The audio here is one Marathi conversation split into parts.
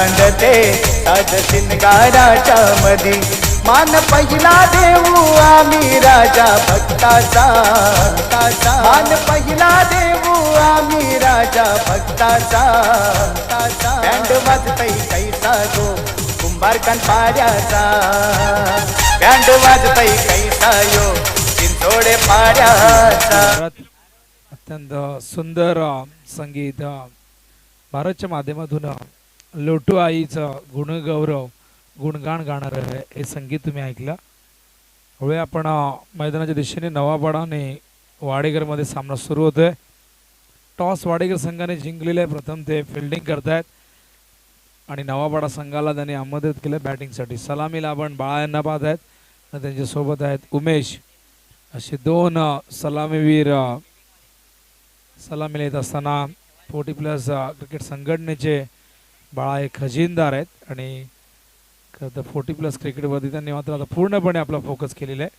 मांडते साज शिंगाराच्या मधी मान पहिला देऊ आम्ही राजा भक्ताचा मान पहिला देऊ आम्ही राजा भक्ताचा बँड वाजतई कैसा गो कुंभारकान पाड्याचा बँड वाजतई कैसा यो चिंचोडे पाड्याचा अत्यंत सुंदर संगीत भारतच्या माध्यमातून लोटू आईचं गुणगौरव गुणगान गाणार आहे हे संगीत तुम्ही ऐकलं. पुढे आपण मैदानाच्या दिशेने नवापाडाने वाडेकरमध्ये सामना सुरू होतोय. टॉस वाडेकर संघाने जिंकलेले आहे. प्रथम ते फिल्डिंग करतायत आणि नवापाडा संघाला त्यांनी आमंत्रित केलं बॅटिंगसाठी. सलामीला आपण बाळा यांना पाहत आहेत आणि त्यांच्यासोबत आहेत उमेश. असे दोन सलामीवीर सलामीला येत असताना 40+ क्रिकेट संघटनेचे बाळा हे खजिनदार आहेत आणि खरं तर 40+ क्रिकेटवरती त्यांनी मात्र आता पूर्णपणे आपला फोकस केलेला आहे.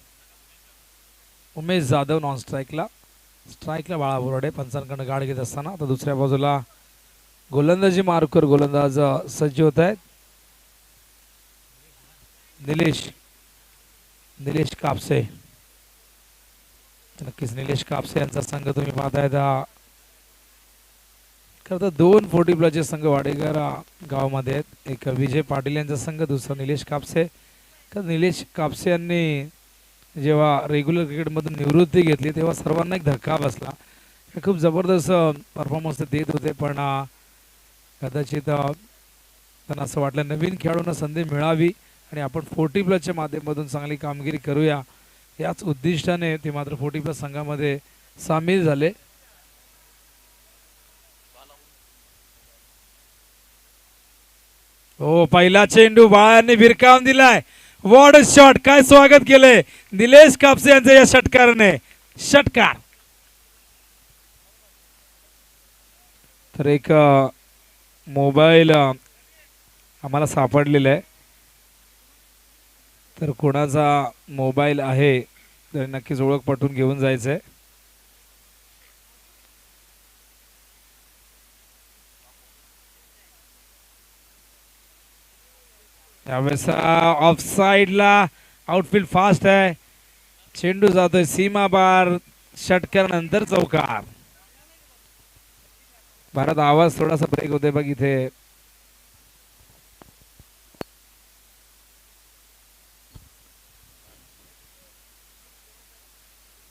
उमेश जाधव नॉन स्ट्राईकला बाळा बोराडे पंचांकडनं गाड घेत असताना आता दुसऱ्या बाजूला गोलंदाजी मार्कर गोलंदाज सज्ज होत आहेत. निलेश कापसे. नक्कीच निलेश कापसे यांचा संघ तुम्ही पाहताय. खरं तर 2 40+ संघ वाडेकर गावामध्ये आहेत. एक विजय पाटील यांचा संघ, दुसरा निलेश कापसे. तर निलेश कापसे यांनी जेव्हा रेग्युलर क्रिकेटमधून निवृत्ती घेतली तेव्हा सर्वांना एक धक्का बसला. खूप जबरदस्त परफॉर्मन्स ते देत होते पण कदाचित त्यांना असं वाटलं नवीन खेळाडूंना संधी मिळावी आणि आपण 40+ माध्यमातून चांगली कामगिरी करूया याच उद्दिष्टाने ते मात्र 40+ संघामध्ये सामील झाले. हो, पहिला चेंडू बाळांनी भिरकावून दिलाय. वॉड शॉट, काय स्वागत केलंय निलेश कापसे यांचं या षटकाराने. षटकार. तर एक मोबाईल आम्हाला सापडलेला आहे. तर कोणाचा मोबाईल आहे तर नक्कीच ओळख पटवून घेऊन जायचंय. यावेळेस ऑफ साइडला आउटफील्ड फास्ट आहे. चेंडू जातोय सीमा बार. षटकारानंतर चौकार. भारत आवाज थोडासा ब्रेक होते बघ इथे.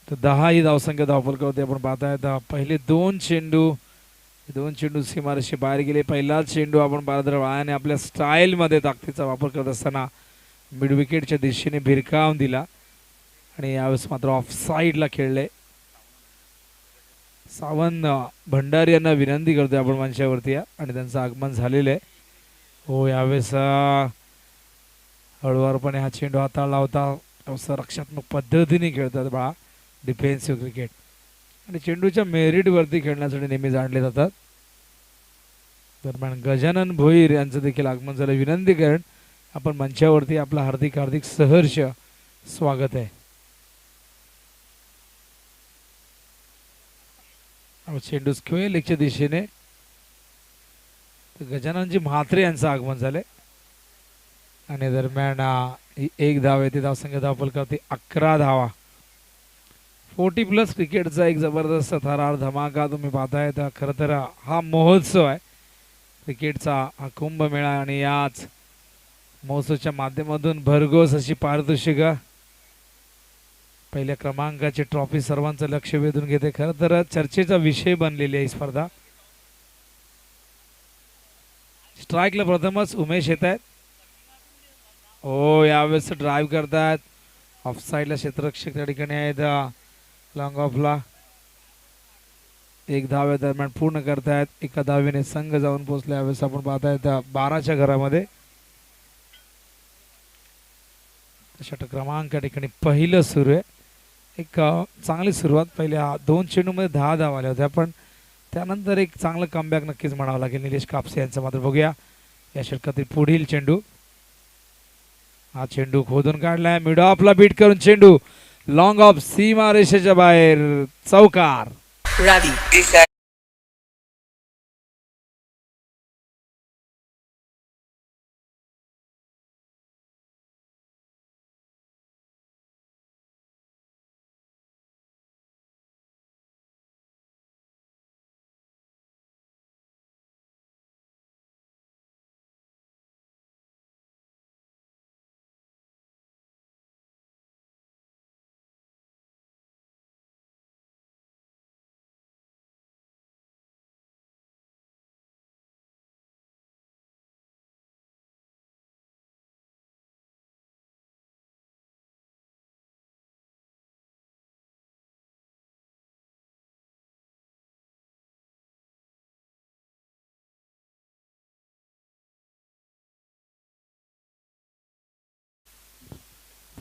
तर 10 ही धावसंख्या धावफलक होते आपण पाहताय. पहिले दोन चेंडू सीमारेषे बाहेर गेले. पहिला चेंडू आपण बाळाधर वाळाने आपल्या स्टाईलमध्ये ताकदीचा वापर करत असताना मिड विकेटच्या दिशेने भिरकावून दिला आणि यावेळेस मात्र ऑफ साईडला खेळले. सावंत भंडारी यांना विनंती करतोय आपण मंचावरती या आणि त्यांचं आगमन झालेलं आहे. हो, यावेळेस हळूवारपणे हा चेंडू हाताळला होता. रक्षात्मक पद्धतीने खेळतात बाळा डिफेन्सिव्ह क्रिकेट आणि चेंडूच्या मेरिटवरती खेळण्यासाठी नेहमी जाणले जातात. दरम्यान गजानन भोईर यांचं देखील आगमन झालं. विनंती करण आपण मंचावरती आपलं हार्दिक सहर्ष स्वागत आहे. चेंडू स्क्वेअर लेगच्या दिशेने गजाननजी म्हात्रे यांचं आगमन झालंय आणि दरम्यान एक धाव येते. धावसंख्या धावफलकावरती 11 धावा. 40+ क्रिकेटचा एक जबरदस्त थरार धमाका तुम्ही पाहताय. खरं तर हा महोत्सव आहे क्रिकेटचा, हा कुंभमेळा आणि याच महोत्सवाच्या माध्यमातून भरघोस अशी पारितोषिक पहिल्या क्रमांकाची ट्रॉफी सर्वांचं लक्ष वेधून घेते. खरं तर चर्चेचा विषय बनलेली आहे स्पर्धा. स्ट्राईकला प्रथमच उमेश येत आहेत. हो, यावेळेस ड्राईव्ह करतात. ऑफ साईडला क्षेत्ररक्षक त्या ठिकाणी आहेत. लॉंग ऑफला एक धाव दरम्यान पूर्ण करतायत. एका धावेने संघ जाऊन पोहोचले. यावेळेस आपण पाहतायत 12च्या घरामध्ये. षटक क्रमांक या ठिकाणी पहिलं सुरू आहे. एक चांगली सुरुवात. पहिल्या 2 चेंडूमध्ये 10 धावा आल्या होत्या पण त्यानंतर एक चांगलं कमबॅक नक्कीच म्हणावं लागेल निलेश कापसे यांचं. मात्र बघूया या षटकातील पुढील चेंडू. हा चेंडू खोदून काढलाय. मिड ऑफला बीट करून चेंडू लॉंग ऑफ सीमा रेषेच्या बाहेर. चौकार.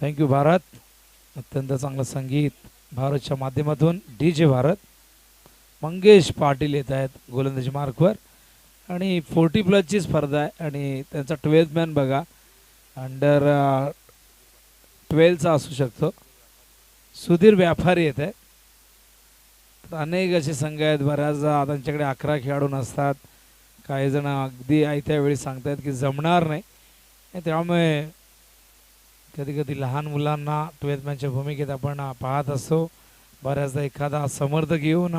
थँक्यू भारत. अत्यंत चांगलं संगीत भारतच्या माध्यमातून डी जे भारत. मंगेश पाटील येत आहेत गोलंदाजी मार्कवर आणि 40+ स्पर्धा आहे आणि त्यांचा 12th मॅन बघा अंडर 12चा असू शकतो. सुधीर व्यापारी येत आहे. अनेक असे संघ आहेत, बऱ्याचदा त्यांच्याकडे 11 खेळाडू नसतात. काही जण अगदी आयत्या वेळी सांगतात की जमणार नाही, त्यामुळे कधी कधी लहान मुलांना 12th मॅनच्या भूमिकेत आपण पाहत असतो. बऱ्याचदा एखादा समर्थक येऊन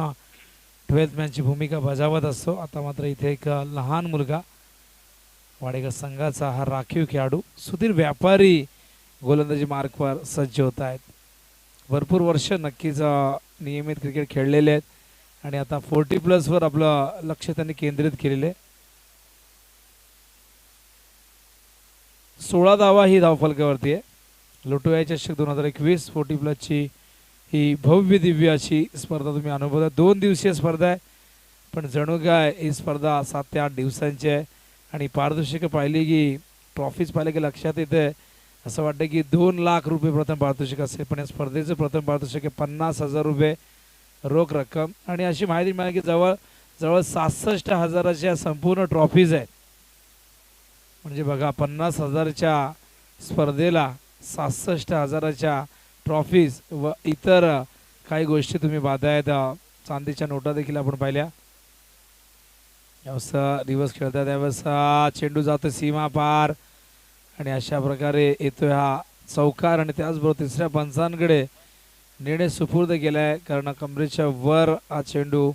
12th मॅनची भूमिका बजावत असतो. आता मात्र इथे एक लहान मुलगा वाडेकर संघाचा हा राखीव खेळाडू सुधीर व्यापारी गोलंदाजी मार्कवर सज्ज होत आहेत. भरपूर वर्ष नक्कीच नियमित क्रिकेट खेळलेले आहेत आणि आता 40+ वर आपलं लक्ष त्यांनी केंद्रित केलेले. 16 धावा ही धावफलकावरती आहे. लोटो चषक 2021 40+ ची ही भव्य दिव्य अशी स्पर्धा तुम्ही अनुभवता. 2 दिवसीय स्पर्धा आहे, पण जणू काय ही स्पर्धा 7 ते 8 दिवसांची आहे आणि पारितोषिकं पाहिली की ट्रॉफीज पाहिले की लक्षात येते असं वाटतं की 2 लाख रुपये प्रथम पारितोषिक असेल, पण या स्पर्धेचं प्रथम पारितोषिक 50,000 रुपये रोख रक्कम आणि अशी माहिती मिळाली की जवळ 66,000च्या संपूर्ण ट्रॉफीज आहेत. म्हणजे बघा 50,000च्या स्पर्धेला 66,000च्या ट्रॉफीज व इतर काही गोष्टी तुम्ही पाहतायत. चांदीच्या नोटा देखील आपण पाहिल्या. यावेळेस दिवस खेळतात, त्यावेळेस चेंडू जातो सीमा पार आणि अशा प्रकारे येतोय हा चौकार आणि त्याचबरोबर तिसऱ्या पंचांकडे निर्णय सुपूर्द केलाय, कारण कमरेच्या वर हा चेंडू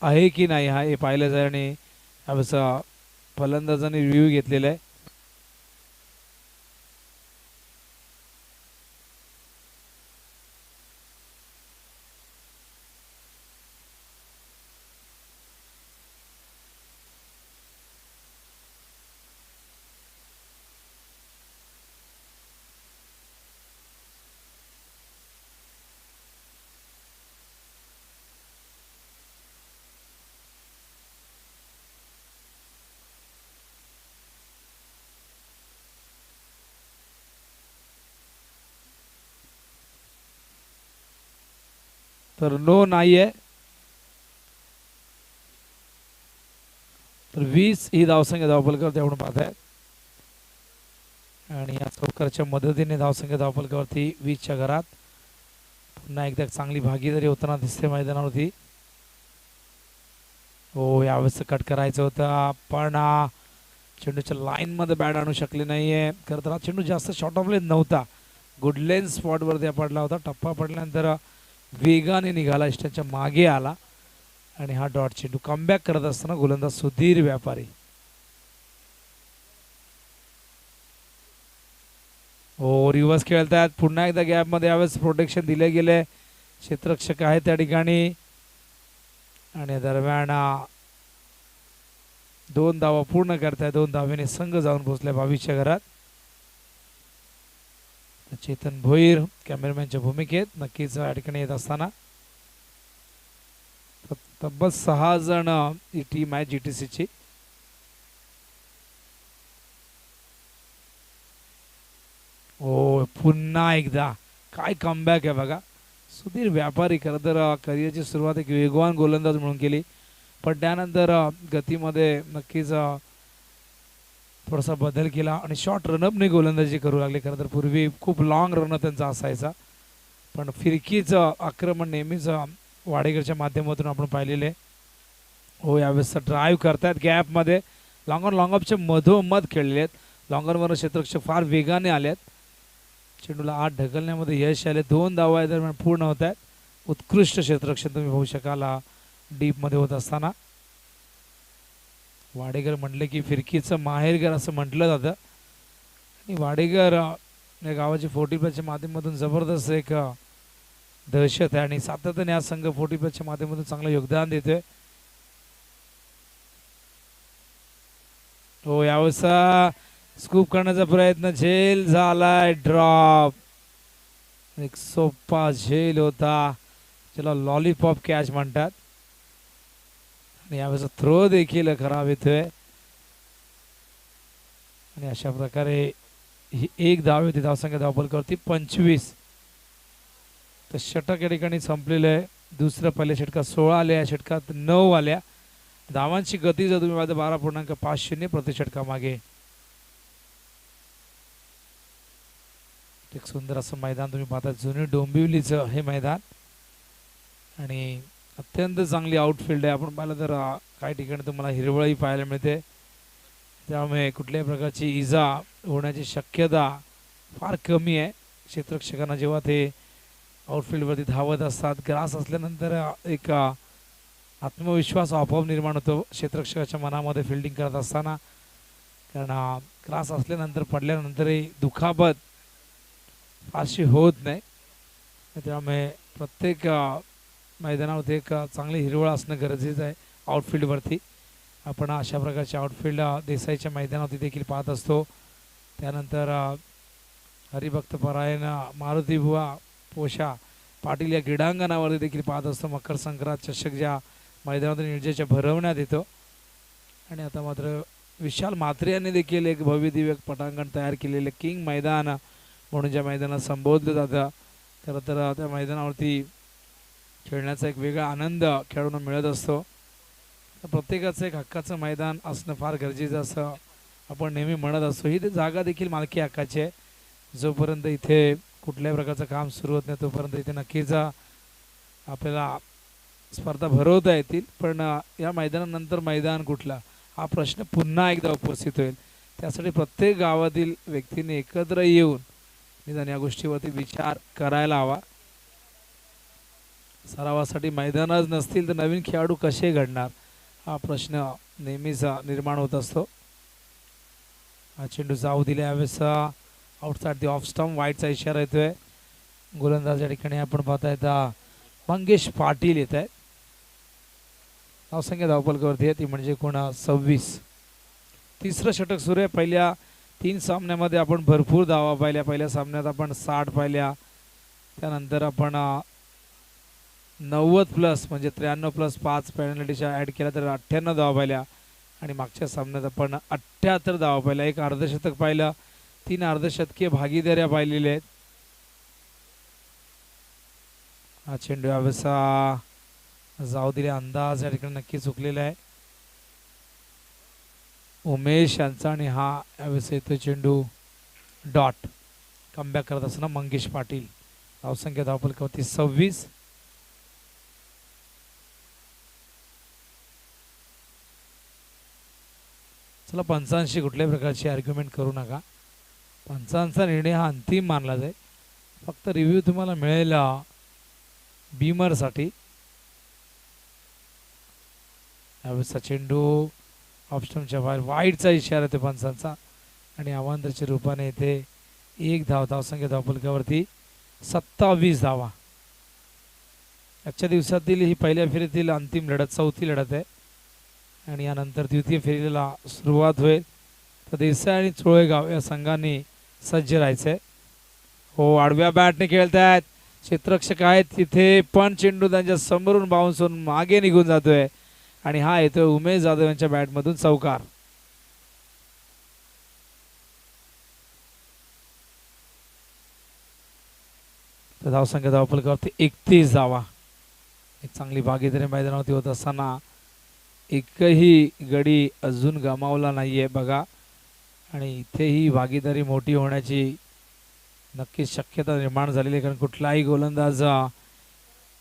आहे की नाही हा हे पाहिलं जाईल आणि यावेळेस फलंदाजांनी रिव्ह्यू घेतलेला आहे. तर नो नाही आहे. तर 20 ही धावसंख्या धावफलकावरती आपण पाहताय आणि या चौकारच्या मदतीने धावसंख्या धावफलकावरती 20च्या घरात पुन्हा एकदा चांगली भागीदारी होताना दिसते मैदानावरती. हो, यावेळेस कट करायचं होतं पण चेंडूच्या लाईनमध्ये बॅट आणू शकले नाहीये. खरं तर हा चेंडू जास्त शॉर्ट ऑफ लेन नव्हता, गुड लेन स्पॉटवरती पडला होता. टप्पा पडल्यानंतर वेगाने निघाला, इष्टाच्या मागे आला आणि हा डॉट चेंडू. कमबॅक करत असताना गोलंदाज सुधीर व्यापारी. हो, रिव्हर्स खेळतायत पुन्हा एकदा गॅपमध्ये. यावेळेस प्रोटेक्शन दिले गेले, क्षेत्ररक्षक आहे त्या ठिकाणी आणि दरम्यान 2 धावा पूर्ण करताय. 2 धावेने संघ जाऊन पोहोचलाय 22च्या घरात. चेतन भोईर कॅमेरामॅनच्या भूमिकेत नक्कीच या ठिकाणी येत असताना तब्बल 6 जण ही टीम आहे GTCची. हो, पुन्हा एकदा काय कमबॅक आहे बघा. सुधीर व्यापारी खरं तर करिअरची सुरुवात एक वेगवान गोलंदाज म्हणून केली, पण त्यानंतर गतीमध्ये नक्कीच थोडासा बदल केला आणि शॉर्ट रनअपने गोलंदाजी करू लागले. खरं तर पूर्वी खूप लॉंग रनअप त्यांचा असायचा, पण फिरकीचं आक्रमण नेहमीच वाडेकरच्या माध्यमातून आपण पाहिलेले. हो, यावेळेस ड्राईव्ह करतायत गॅपमध्ये, लॉंगअपच्या मधोमध खेळलेले आहेत. लॉंगॉनवर क्षेत्ररक्षक फार वेगाने आलेत. चेंडूला आत ढकलण्यामध्ये यश आले. 2 धावा दरम्यान पूर्ण होत आहेत. उत्कृष्ट क्षेत्ररक्षण तुम्ही पाहू शकाल डीपमध्ये होत असताना. वाडेकर म्हटले की फिरकीचं माहेरघर असं म्हटलं जातं आणि वाडेकर या गावाची 40+ माध्यमातून जबरदस्त एक दहशत आहे आणि सातत्याने हा संघ 40+ माध्यमातून चांगलं योगदान देतोय. हो, यावेळेस स्कूप करण्याचा प्रयत्न, झेल झालाय, ड्रॉप. एक सोपा झेल होता, ज्याला लॉलीपॉप कॅच म्हणतात आणि यावेळेस थ्रो देखील खराब येतोय आणि अशा प्रकारे ही एक धाव होती धावसंख्या धावपलकावरती 25. तर षटक या ठिकाणी संपलेलं आहे. दुसऱ्या पहिल्या षटकात 16 आल्या, या षटकात 9 आल्या. धावांची गती जर तुम्ही 12.50 प्रति षटका मागे. एक सुंदर असं मैदान तुम्ही पाहता, जुनी डोंबिवलीचं हे मैदान आणि अत्यंत चांगली आउटफील्ड आहे. आपण पाहिलं तर काही ठिकाणी तुम्हाला हिरवळही पाहायला मिळते, त्यामुळे कुठल्याही प्रकारची इजा होण्याची शक्यता फार कमी आहे. क्षेत्ररक्षकांना जेव्हा ते आउटफील्डवरती धावत असतात, ग्रास असल्यानंतर एक आत्मविश्वास आपोआप निर्माण होतो क्षेत्ररक्षकाच्या मनामध्ये फिल्डिंग करत असताना, कारण ग्रास असल्यानंतर पडल्यानंतरही दुखापत फारशी होत नाही. त्यामुळे प्रत्येक मैदानावरती एक चांगली हिरवळ असणं गरजेचं आहे. आउटफील्डवरती आपण अशा प्रकारचे आउटफील्ड देसाईच्या मैदानावरती देखील पाहत असतो. त्यानंतर हरिभक्त परायण मारुतीबुवा पोशा पाटील या क्रीडांगणावरती देखील पाहत असतो. मकर संक्रांत चषक ज्या मैदानात निर्जयच्या भरवण्यात येतो. आणि आता मात्र विशाल म्हात्रे यांनी देखील एक भव्य दिव्य पटांगण तयार केलेले किंग मैदान म्हणून ज्या मैदानात संबोधलं जातं. खरं तर त्या मैदानावरती खेळण्याचा एक वेगळा आनंद खेळाडूंना मिळत असतो. प्रत्येकाचं एक हक्काचं मैदान असणं फार गरजेचं असं आपण नेहमी म्हणत असतो. ही जागा देखील मालकी हक्काची आहे. जोपर्यंत इथे कुठल्याही प्रकारचं काम सुरू होत नाही तोपर्यंत इथे नक्कीच आपल्याला स्पर्धा भरवता येतील. पण या मैदानानंतर मैदान कुठला हा प्रश्न पुन्हा एकदा उपस्थित होईल. त्यासाठी प्रत्येक गावातील व्यक्तीने एकत्र येऊन निदान या गोष्टीवरती विचार करायला हवा. सरावासाठी मैदानच नसतील तर नवीन खेळाडू कसे घडणार हा प्रश्न नेहमीच निर्माण होत असतो. हा चेंडू जाऊ दिला, यावेळेस आउटसाइड दी ऑफ स्टंप वाईटचा इशारा येतोय. गोलंदाज या ठिकाणी आपण पाहतायत मंगेश पाटील येत आहे. धावसंख्या धावपलकावरती आहे ती म्हणजे कोण 26. तिसरं षटक सुरू आहे. पहिल्या 3 सामन्यामध्ये आपण भरपूर धावा पाहिल्या. पहिल्या सामन्यात आपण 60 पाहिल्या, त्यानंतर आपण 90+ म्हणजे 93+5 पेनल्टीच्या ॲड केल्या तर 98 धावा पाहिल्या. आणि मागच्या सामन्यात आपण 78 धावा पाहिल्या. एक अर्धशतक पाहिलं, 3 अर्धशतकीय भागीदाऱ्या पाहिलेल्या आहेत. हा चेंडू यावेळेस जाऊ दिले, अंदाज या ठिकाणी नक्की चुकलेला आहे उमेश यांचा. आणि हा यावेळेस येतो चेंडू डॉट. कमबॅक करत असताना मंगेश पाटील. धावसंख्या धावपलकावरती 26. चला, पंचांशी कुठल्याही प्रकारची आर्ग्युमेंट करू नका. पंचांचा निर्णय हा अंतिम मानला जाईल. फक्त रिव्ह्यू तुम्हाला मिळेल बीमरसाठी. यावेळेस चेंडू ऑप्शनच्या बाहेर वाईटचा इशारा येतो पंचांचा आणि अवांतरच्या रूपाने येथे 1 धाव. धावसंख्या धावपलकावरती 27 धावा. आजच्या दिवसातील ही पहिल्या फेरीतील अंतिम लढत, 4थी लढत आहे आणि यानंतर द्वितीय फेरीला सुरुवात होईल. तर देसाई आणि चोळेगाव या संघांनी सज्ज राहायचं आहे. हो, आडव्या बॅटने खेळत आहेत, क्षेत्ररक्षक आहेत तिथे, पण चेंडू त्यांच्या समोरून बाउन्स होऊन मागे निघून जातोय आणि हा येतोय उमेश जाधव यांच्या बॅटमधून चौकार. तर धावसंख्या धावपलकावरती 31 धावा. एक चांगली भागीदारी मैदानावरती होत असताना एकही गडी अजून गमावला नाहीये बघा. आणि इथेही भागीदारी मोठी होण्याची नक्कीच शक्यता निर्माण झालेली आहे, कारण कुठलाही गोलंदाज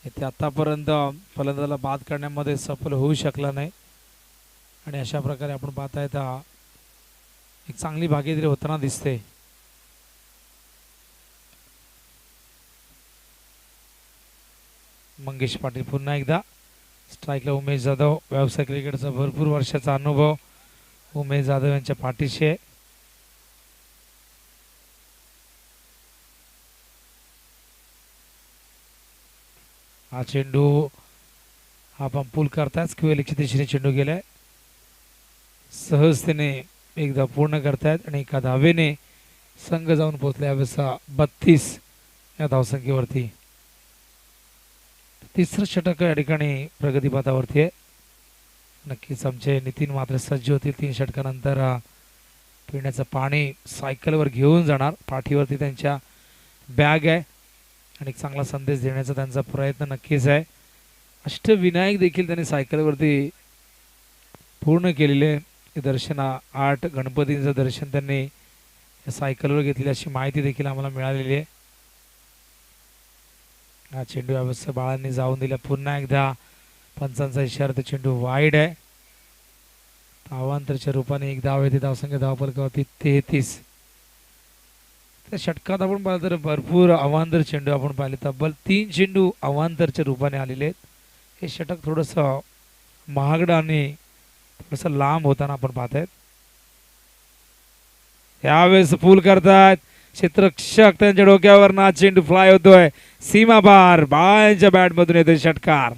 इथे आतापर्यंत फलंदाजाला बाद करण्यामध्ये सफल होऊ शकला नाही. आणि अशा प्रकारे आपण पाहतायत एक चांगली भागीदारी होताना दिसते. मंगेश पाटील पुन्हा एकदा स्ट्राईकला. उमेश जाधव, व्यावसायिक क्रिकेटचा भरपूर वर्षाचा अनुभव उमेश जाधव यांच्या पाठीशी आहे. हा चेंडू हा पंपूल करताच किंवा लक्षित दिशेने चेंडू गेलाय. सहजतेने एकदा पूर्ण करतायत आणि एका धावेने संघ जाऊन पोहोचला यावेळेस 32 या धावसंख्येवरती. तिसरं षटक या ठिकाणी प्रगतीपथावरती आहे. नक्कीच आमचे नितीन मात्र सज्ज होतील 3 षटकानंतर पिण्याचं पाणी सायकलवर घेऊन जाणार. पाठीवरती त्यांच्या बॅग आहे आणि एक चांगला संदेश देण्याचा त्यांचा प्रयत्न नक्कीच आहे. अष्टविनायक देखील त्यांनी सायकलवरती पूर्ण केलेले दर्शना 8 गणपतींचं दर्शन त्यांनी या सायकलवर घेतली अशी माहिती देखील आम्हाला मिळालेली आहे. हा चेंडू यावेळेस बाळांनी जाऊन दिला. पुन्हा एकदा पंचांचा इशारा. तो चेंडू वाईड आहे. अवांतरच्या रूपाने एक धाव येते. धावसंख्या धावफलकावरती 33. त्या षटकात आपण पाहिलं तर भरपूर अवांतर चेंडू आपण पाहिले. तब्बल 3 चेंडू अवांतरच्या रूपाने आलेले आहेत. हे षटक थोडंसं महागडं आणि थोडंसं लांब होताना आपण पाहत आहेत. यावेळेस फुल करतायत क्षेत्ररक्षक. त्यांच्या डोक्यावर ना चेंडू फ्लाय होतोय सीमा पार. बाळांच्या बॅट मधून येतोय षटकार.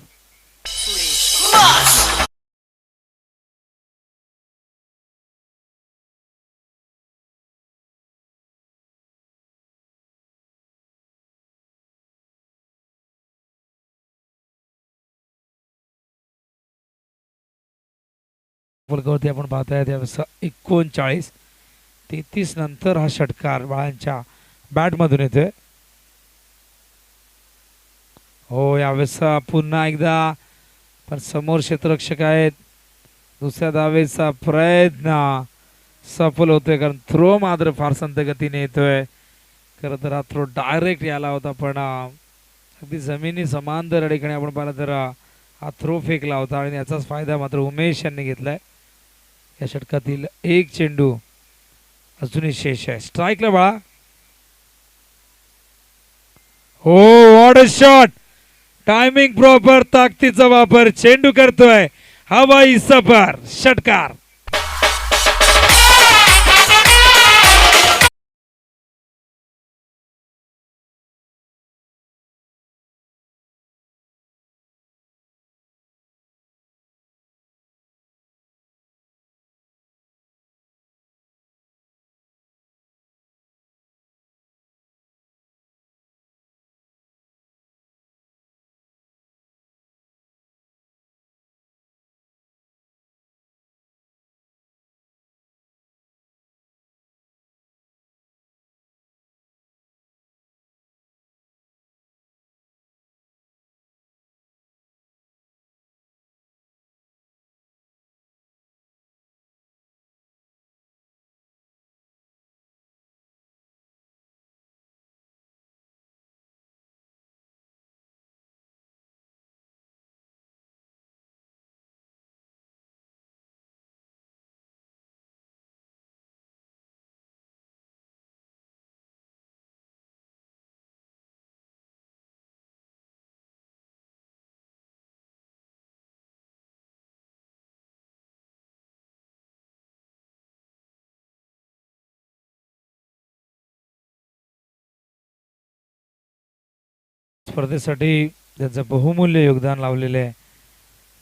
फलकावरती आपण पाहताय त्यावेळेस 39. 33 नंतर हा षटकार बाळांच्या बॅट मधून येतोय. हो यावेळेस पुन्हा एकदा पण समोर क्षेत्ररक्षक आहेत. दुसऱ्या धावेचा प्रयत्न सफल होतोय कारण थ्रो मात्र फार संत गतीने येतोय. खरं तर हा थ्रो डायरेक्ट यायला होता पण अगदी जमिनी समांतर या ठिकाणी आपण पाहिलं तर हा थ्रो फेकला होता आणि याचाच फायदा मात्र उमेश यांनी घेतलाय. या षटकातील एक चेंडू अजूनही शेष आहे. स्ट्राईकला बाळा. हो what a shot. Timing proper. ताकदीचा वापर. चेंडू करतोय हवाई सफर. षटकार. स्पर्धेसाठी त्यांचं बहुमूल्य योगदान लावलेलं आहे.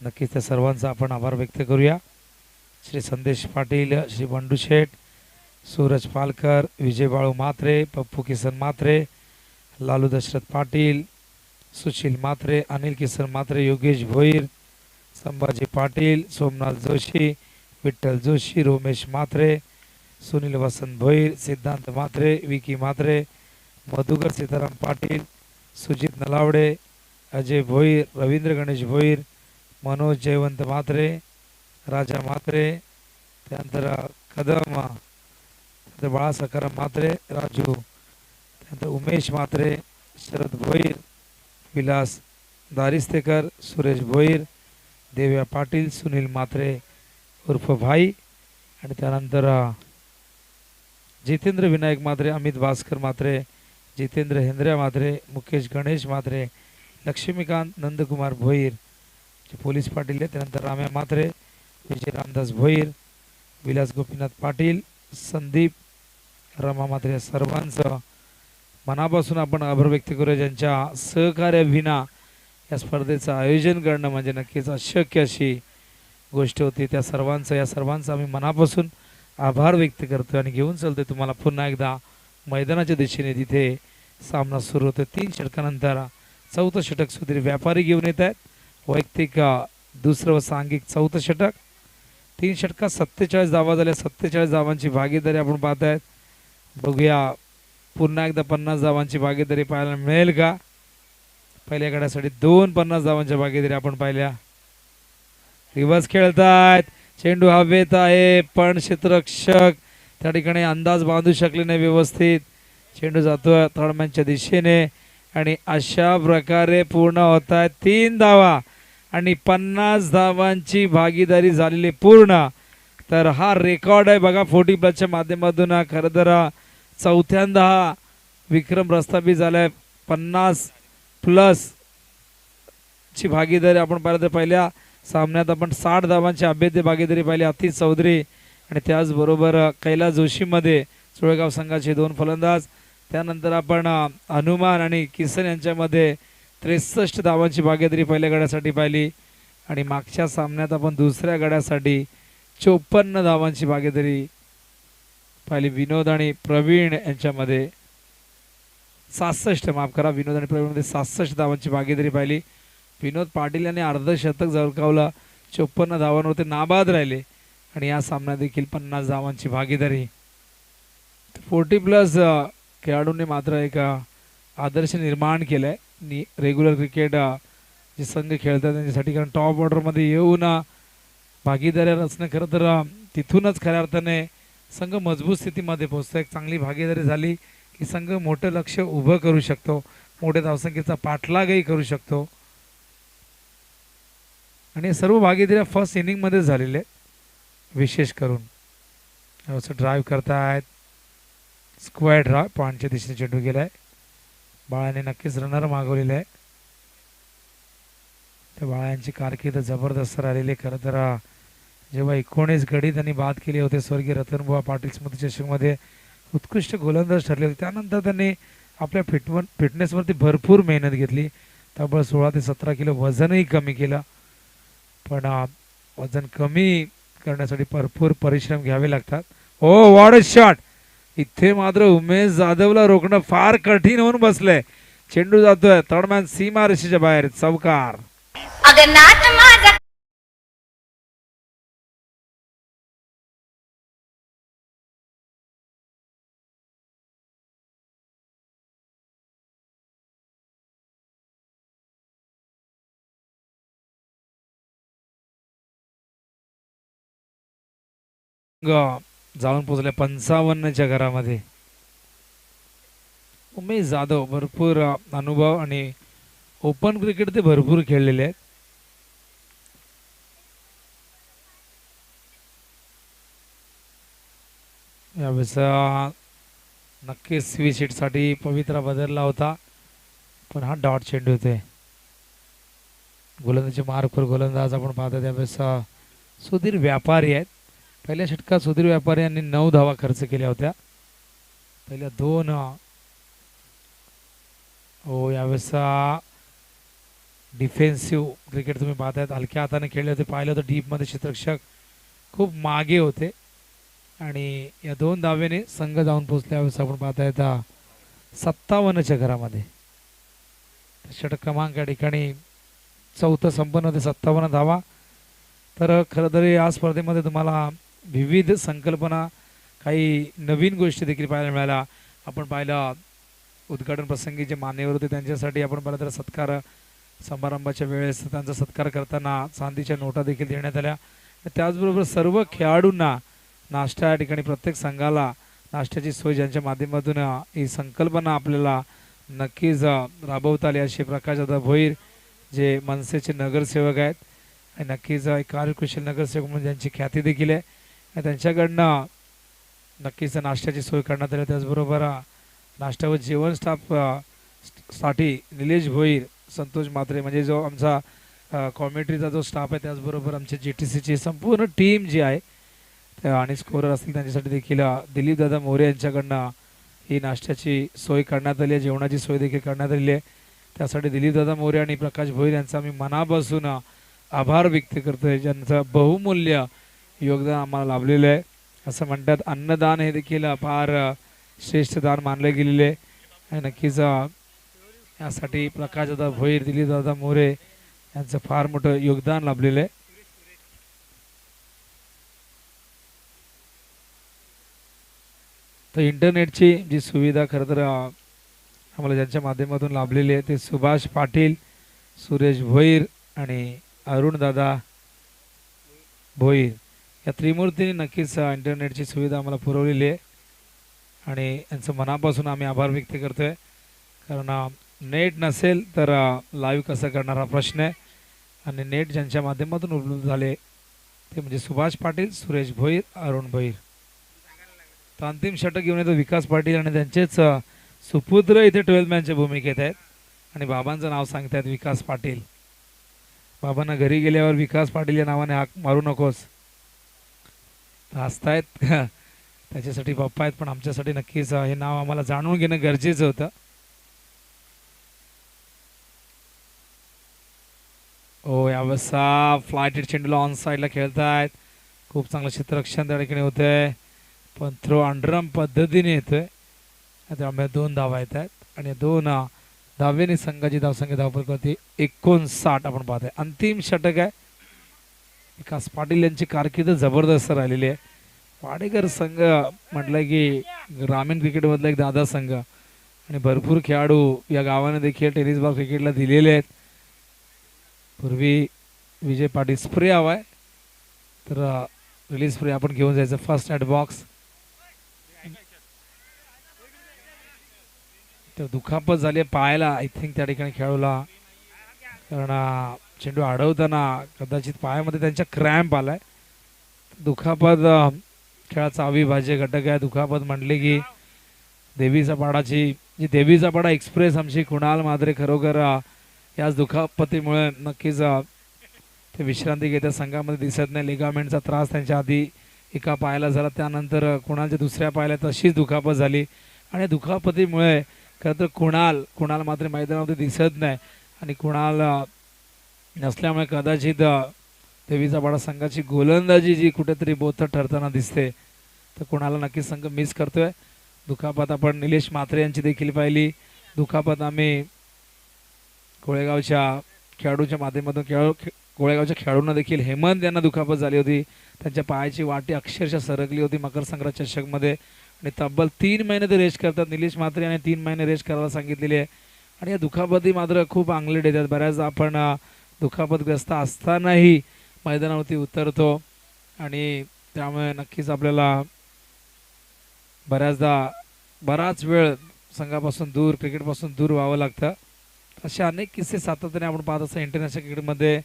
नक्कीच त्या सर्वांचा आपण आभार व्यक्त करूया. श्री संदेश पाटील, श्री बंडू शेठ, सूरज पालकर, विजय बाळू म्हात्रे, पप्पू किसन म्हात्रे, लालू दशरथ पाटील, सुशील म्हात्रे, अनिल किसन म्हात्रे, योगेश भोईर, संभाजी पाटील, सोमनाथ जोशी, विठ्ठल जोशी, रोमेश म्हात्रे, सुनील वसंत भोईर, सिद्धांत म्हात्रे, विकी म्हात्रे, मधुकर सीताराम पाटील, सुजित नलावडे, अजय भोईर, रवींद्र गणेश भोईर, मनोज जयवंत म्हात्रे, राजा म्हात्रे, त्यानंतर कदम, त्यानंतर बाळा सखाराम म्हात्रे, राजू, त्यानंतर उमेश म्हात्रे, शरद भोईर, विलास दारिस्तेकर, सुरेश भोईर, देव्या पाटील, सुनील म्हात्रे उर्फ भाई आणि त्यानंतर जितेंद्र विनायक म्हात्रे, अमित भास्कर म्हात्रे, जितेंद्र हेंद्र्या म्हात्रे, मुकेश गणेश म्हात्रे, लक्ष्मीकांत नंदकुमार भोईर जे पोलीस पाटील आहे, त्यानंतर राम्या म्हात्रे, विजय रामदास भोईर, विलास गोपीनाथ पाटील, संदीप रमा म्हात्रे या सर्वांचं मनापासून आपण आभार व्यक्त करूया. ज्यांच्या सहकार्याविना या स्पर्धेचं आयोजन करणं म्हणजे नक्कीच अशक्य अशी गोष्ट होती. त्या सर्वांचं या सर्वांचं आम्ही मनापासून आभार व्यक्त करतो आणि घेऊन चालतोय तुम्हाला पुन्हा एकदा मैदानाच्या दिशेने. तिथे सामना सुरू होतो. 3 षटकानंतर चौथं षटक सुधीर व्यापारी घेऊन येत आहेत. वैयक्तिक दुसरं व सांघिक चौथं षटक 3 षटकात 47 धावा झाल्या. 47 धावांची भागीदारी आपण पाहतायत. बघूया पुन्हा एकदा 50 धावांची भागीदारी पाहायला मिळेल का. पहिल्या गड्यासाठी 50 धावांच्या भागीदारी आपण पाहिल्या. रिवर्स खेळतायत, चेंडू हवेत आहे पण क्षेत्ररक्षक त्या ठिकाणी अंदाज बांधू शकले नाही व्यवस्थित. चेंडू जातोय थर्डमॅनच्या दिशेने आणि अशा प्रकारे पूर्ण होत आहे 3 धावा आणि 50 धावांची भागीदारी झालेली पूर्ण. तर हा रेकॉर्ड आहे बघा 40+ माध्यमातून. खरं तर चौथ्यांदा हा विक्रम प्रस्थापित झालाय. 50+ ची भागीदारी आपण पाहिलं तर पहिल्या सामन्यात आपण 60 धावांची अभेद्य भागीदारी पाहिली आतिश चौधरी आणि त्याचबरोबर कैलास जोशीमध्ये सुळेगाव संघाचे 2 फलंदाज. त्यानंतर आपण हनुमान आणि किसन यांच्यामध्ये 63 धावांची भागीदारी पहिल्या गड्यासाठी पाहिली आणि मागच्या सामन्यात आपण दुसऱ्या गड्यासाठी 54 धावांची भागीदारी पाहिली. विनोद आणि प्रवीण यांच्यामध्ये 67 माफ करा विनोद आणि प्रवीणमध्ये 67 धावांची भागीदारी पाहिली. विनोद पाटील यांनी अर्धशतक झळकावलं. 54 धावांवरती नाबाद राहिले आणि या सामन्यात देखील 50 धावांची भागीदारी. 40+ खेळाडूंनी मात्र एक आदर्श निर्माण केलाय. रेग्युलर क्रिकेट जे संघ खेळतात त्यांच्यासाठी, कारण टॉप ऑर्डरमध्ये येऊन भागीदाऱ्या रचणं खरं तर तिथूनच खऱ्या अर्थाने संघ मजबूत स्थितीमध्ये पोहोचतो. एक चांगली भागीदारी झाली की संघ मोठं लक्ष उभं करू शकतो, मोठ्या धावसंख्येचा पाठलागही करू शकतो. आणि सर्व भागीदाऱ्या फर्स्ट इनिंगमध्ये झालेले विशेष करून. असं ड्राईव्ह करतायत, स्क्वेअर ड्राईव्ह पॉईंटच्या दिशेने चेंडू गेलाय. बाळाने नक्कीच रनर मागवलेला आहे. त्या बाळांची कारकीर्द जबरदस्त राहिलेली. खरं तर जेव्हा 19 गडी त्यांनी बाद केले होते स्वर्गीय रतनबुवा पाटील स्मृती चषकमध्ये उत्कृष्ट गोलंदाज ठरले होते. त्यानंतर त्यांनी आपल्या फिटनेसवरती भरपूर मेहनत घेतली. तब्बल 16 ते 17 किलो वजनही कमी केलं. पण वजन कमी करण्यासाठी भरपूर परिश्रम घ्यावे लागतात. ओ व्हॉट अ शॉट. इथे मात्र उमेश जाधवला रोखणं फार कठीण होऊन बसलंय. चेंडू जातोय थर्डमॅन सीमा रेषेच्या बाहेर. चौकार. जाऊन पोहोचले 55च्या घरामध्ये. उमेश जाधव भरपूर अनुभव आणि ओपन क्रिकेट ते भरपूर खेळलेले आहेत. यावेळेस नक्कीच स्विच हिटसाठी पवित्रा बदलला होता, पण हा डॉट चेंडू होते. गोलंदाजी मारखोर गोलंदाज आपण पाहतो त्यावेळेस सुधीर व्यापारी आहेत. पहिल्या षटकात सुधीर व्यापारी यांनी 9 धावा खर्च केल्या होत्या. पहिल्या 2 यावेळेस डिफेन्सिव्ह क्रिकेट तुम्ही पाहतायत. हलक्या हाताने खेळले होते. पाहिलं होतं डीपमध्ये क्षेत्ररक्षक खूप मागे होते आणि या 2 धावेने संघ जाऊन पोहोचल्या. यावेळेस आपण पाहतायत 57च्या घरामध्ये. षटक क्रमांक या ठिकाणी 4थं संपन्न होते 57 धावा. तर खरं तर या स्पर्धेमध्ये तुम्हाला विविध संकल्पना, काही नवीन गोष्टी देखील पाहायला मिळाल्या. आपण पाहिलं उद्घाटन प्रसंगी जे मान्यवर होते त्यांच्यासाठी आपण पाहिलं तर सत्कार समारंभाच्या वेळेस त्यांचा सत्कार करताना चांदीच्या नोटा देखील देण्यात आल्या. त्याचबरोबर सर्व खेळाडूंना नाश्ता या ठिकाणी प्रत्येक संघाला नाश्त्याची सोय ज्यांच्या माध्यमातून ही संकल्पना आपल्याला नक्कीच राबवता आली. असे प्रकाशदादा भोईर जे मनसेचे नगरसेवक आहेत आणि नक्कीच एक कार्यकुशल नगरसेवक म्हणून ज्यांची ख्याती देखील आहे आणि त्यांच्याकडनं नक्कीच नाश्त्याची सोय करण्यात आली. त्याचबरोबर नाश्ता व जेवण स्टाफ साठी निलेश भोईर, संतोष म्हात्रे म्हणजे जो आमचा कॉमेंट्रीचा जो स्टाफ आहे, त्याचबरोबर आमच्या GTCची संपूर्ण टीम जी आहे आणि स्कोरर असतील त्यांच्यासाठी देखील दिलीप दादा मोरे यांच्याकडनं ही नाश्त्याची सोय करण्यात आली आहे. जेवणाची सोय देखील करण्यात आलेली आहे. त्यासाठी दिलीप दादा मोरे आणि प्रकाश भोईर यांचा मी मनापासून आभार व्यक्त करतोय, ज्यांचं बहुमूल्य योगदान आम्हाला लाभलेलं आहे. असं म्हणतात अन्नदान हे देखील फार श्रेष्ठ दान मानले गेलेले आहे आणि नक्कीच यासाठी प्रकाशदादा भोईर, दिलीप दादा मोरे यांचं फार मोठं योगदान लाभलेलं आहे. तर इंटरनेटची जी सुविधा खरं तर आम्हाला ज्यांच्या माध्यमातून लाभलेली आहे ते सुभाष पाटील, सुरेश भोईर आणि अरुण दादा भोईर या त्रिमूर्तींनी नक्कीच इंटरनेटची सुविधा आम्हाला पुरवलेली आहे आणि यांचं मनापासून आम्ही आभार व्यक्त करतोय. कारण नेट नसेल तर लाईव्ह कसं करणार हा प्रश्न आहे आणि नेट ज्यांच्या माध्यमातून उपलब्ध झाले ते म्हणजे सुभाष पाटील, सुरेश भोईर, अरुण भोईर. तर अंतिम षटक घेऊन येतो विकास पाटील आणि त्यांचेच सुपुत्र इथे 12 मॅनच्या भूमिकेत आहेत आणि बाबांचं नाव सांगतायत विकास पाटील. बाबांना घरी गेल्यावर विकास पाटील या नावाने हाक मारू नकोस हसतायत त्याच्यासाठी पप्पा आहेत, पण आमच्यासाठी नक्कीच हे नाव आम्हाला जाणून घेणं गरजेचं होतं. हो यावेळेस फ्लायटेड चेंडूला ऑन साईडला खेळतायत. खूप चांगलं क्षेत्ररक्षण त्या ठिकाणी होतंय पण थ्रो अंडरम पद्धतीने येतोय. त्यामुळे 2 धावा येत आहेत आणि 2 धावेने संघाची धावसंख्या धावपरती 59 आपण पाहतोय. अंतिम षटक आहे. विकास पाटील यांची कारकीर्द जबरदस्त राहिलेली आहे. वाडेकर संघ म्हटलं की ग्रामीण क्रिकेटमधला एक दादा संघ आणि भरपूर खेळाडू या गावाने देखील टेनिस बॉल क्रिकेटला दिलेले आहेत. पूर्वी विजय पाटील स्प्रे हवा आहे तर रिलीज स्प्रे आपण घेऊन जायचं. फर्स्ट ॲट बॉक्स तर दुखापत झाली पायाला आय थिंक त्या ठिकाणी खेळूला, कारण चेंडू अडवताना कदाचित पायामध्ये त्यांच्या क्रॅम्प आलाय. दुखापत खेळाचा अविभाज्य घटक आहे. दुखापत म्हटले की देवीचा पाडाची जी देवीचा पाडा एक्सप्रेस आमची कुणाल मात्रे खरोखर याच दुखापतीमुळे नक्कीच ते विश्रांती घेत्या संघामध्ये दिसत नाही. लिगामेंटचा त्रास त्यांच्या आधी एका पायाला झाला, त्यानंतर कुणालच्या दुसऱ्या पायाला तशीच दुखापत झाली आणि दुखापतीमुळे खरं तर कुणाल मात्र मैदानामध्ये दिसत नाही आणि कुणाल नसल्यामुळे कदाचित देवीचा पाडा संघाची गोलंदाजी जी कुठेतरी बोथट ठरताना दिसते. तर कुणाला नक्कीच संघ मिस करतोय. दुखापत आपण निलेश म्हात्रे यांची देखील पाहिली. दुखापत आम्ही कोळेगावच्या खेळाडूच्या माध्यमातून कोळेगावच्या खेळाडूंना देखील हेमंत यांना दुखापत झाली होती. त्यांच्या पायाची वाटी अक्षरशः सरकली होती मकर संक्रांत चषकमध्ये आणि तब्बल 3 महिने ते रेस्ट करतात. निलेश म्हात्रे यांनी 3 महिने रेस्ट करायला सांगितलेली आहे आणि या दुखापती मात्र खूप अंगलट येतात. बऱ्याचदा आपण दुखापतग्रस्त असतानाही मैदानावरती उतरतो आणि त्यामुळे नक्कीच आपल्याला बराच वेळ संघापासून दूर क्रिकेटपासून दूर व्हावं लागतं. असे अनेक किस्से सातत्याने आपण पाहत असतो इंटरनॅशनल क्रिकेटमध्ये.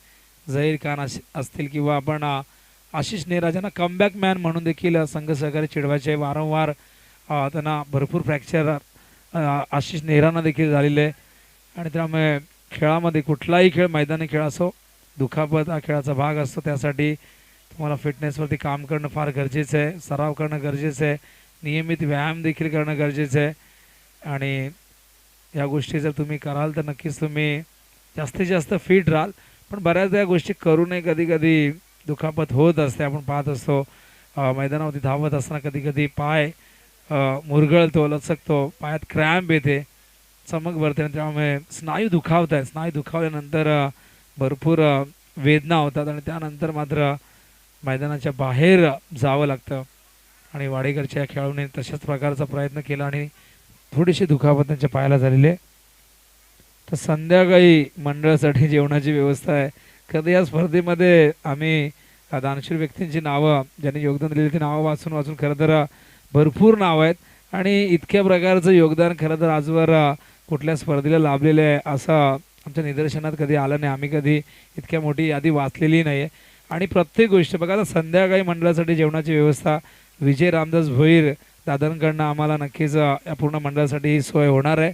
झहीर खान असतील किंवा आपण आशिष नेहरा ज्यांना कमबॅक मॅन म्हणून देखील संघ सहकारी चिडवायचे. वारंवार त्यांना भरपूर फ्रॅक्चर आशिष नेहरांना देखील झालेले आहे आणि त्यामुळे खेळामध्ये कुठलाही खेळ मैदानी खेळ असो दुखापत हा खेळाचा भाग असतो. त्यासाठी तुम्हाला फिटनेसवरती काम करणं फार गरजेचं आहे. सराव करणं गरजेचं आहे. नियमित व्यायाम देखील करणं गरजेचं आहे आणि या गोष्टी जर तुम्ही कराल तर नक्कीच तुम्ही जास्तीत जास्त फिट राहाल. पण बऱ्याचदा या गोष्टी करू नये. कधी कधी दुखापत होत असते. आपण पाहत असतो मैदानावरती धावत असताना कधी कधी पाय मुरगळतो, लचकतो, पायात क्रॅम्प येते, चमक भरते आणि त्यामुळे स्नायू दुखावत आहेत. स्नायू दुखावल्यानंतर भरपूर वेदना होतात आणि त्यानंतर मात्र मैदानाच्या बाहेर जावं लागतं आणि वाडेकरच्या खेळाडूने तशाच प्रकारचा प्रयत्न केला आणि थोडीशी दुखापत त्यांच्या पायाला झालेली आहे. तर संध्याकाळी मंडळासाठी जेवणाची व्यवस्था आहे. कधी या स्पर्धेमध्ये आम्ही दानशूर व्यक्तींची नावं ज्यांनी योगदान दिलेली ती नावं वाचून वाचून खरं तर भरपूर नावं आहेत आणि इतक्या प्रकारचं योगदान खरं तर आजवर कुठल्या स्पर्धेला लाभलेलं आहे असं आमच्या निदर्शनात कधी आलं नाही. आम्ही कधी इतक्या मोठी यादी वाचलेली नाही आहे आणि प्रत्येक गोष्ट बघा आता संध्याकाळी मंडळासाठी जेवणाची व्यवस्था विजय रामदास भोईर दादांकडनं आम्हाला नक्कीच या पूर्ण मंडळासाठी ही सोय होणार आहे.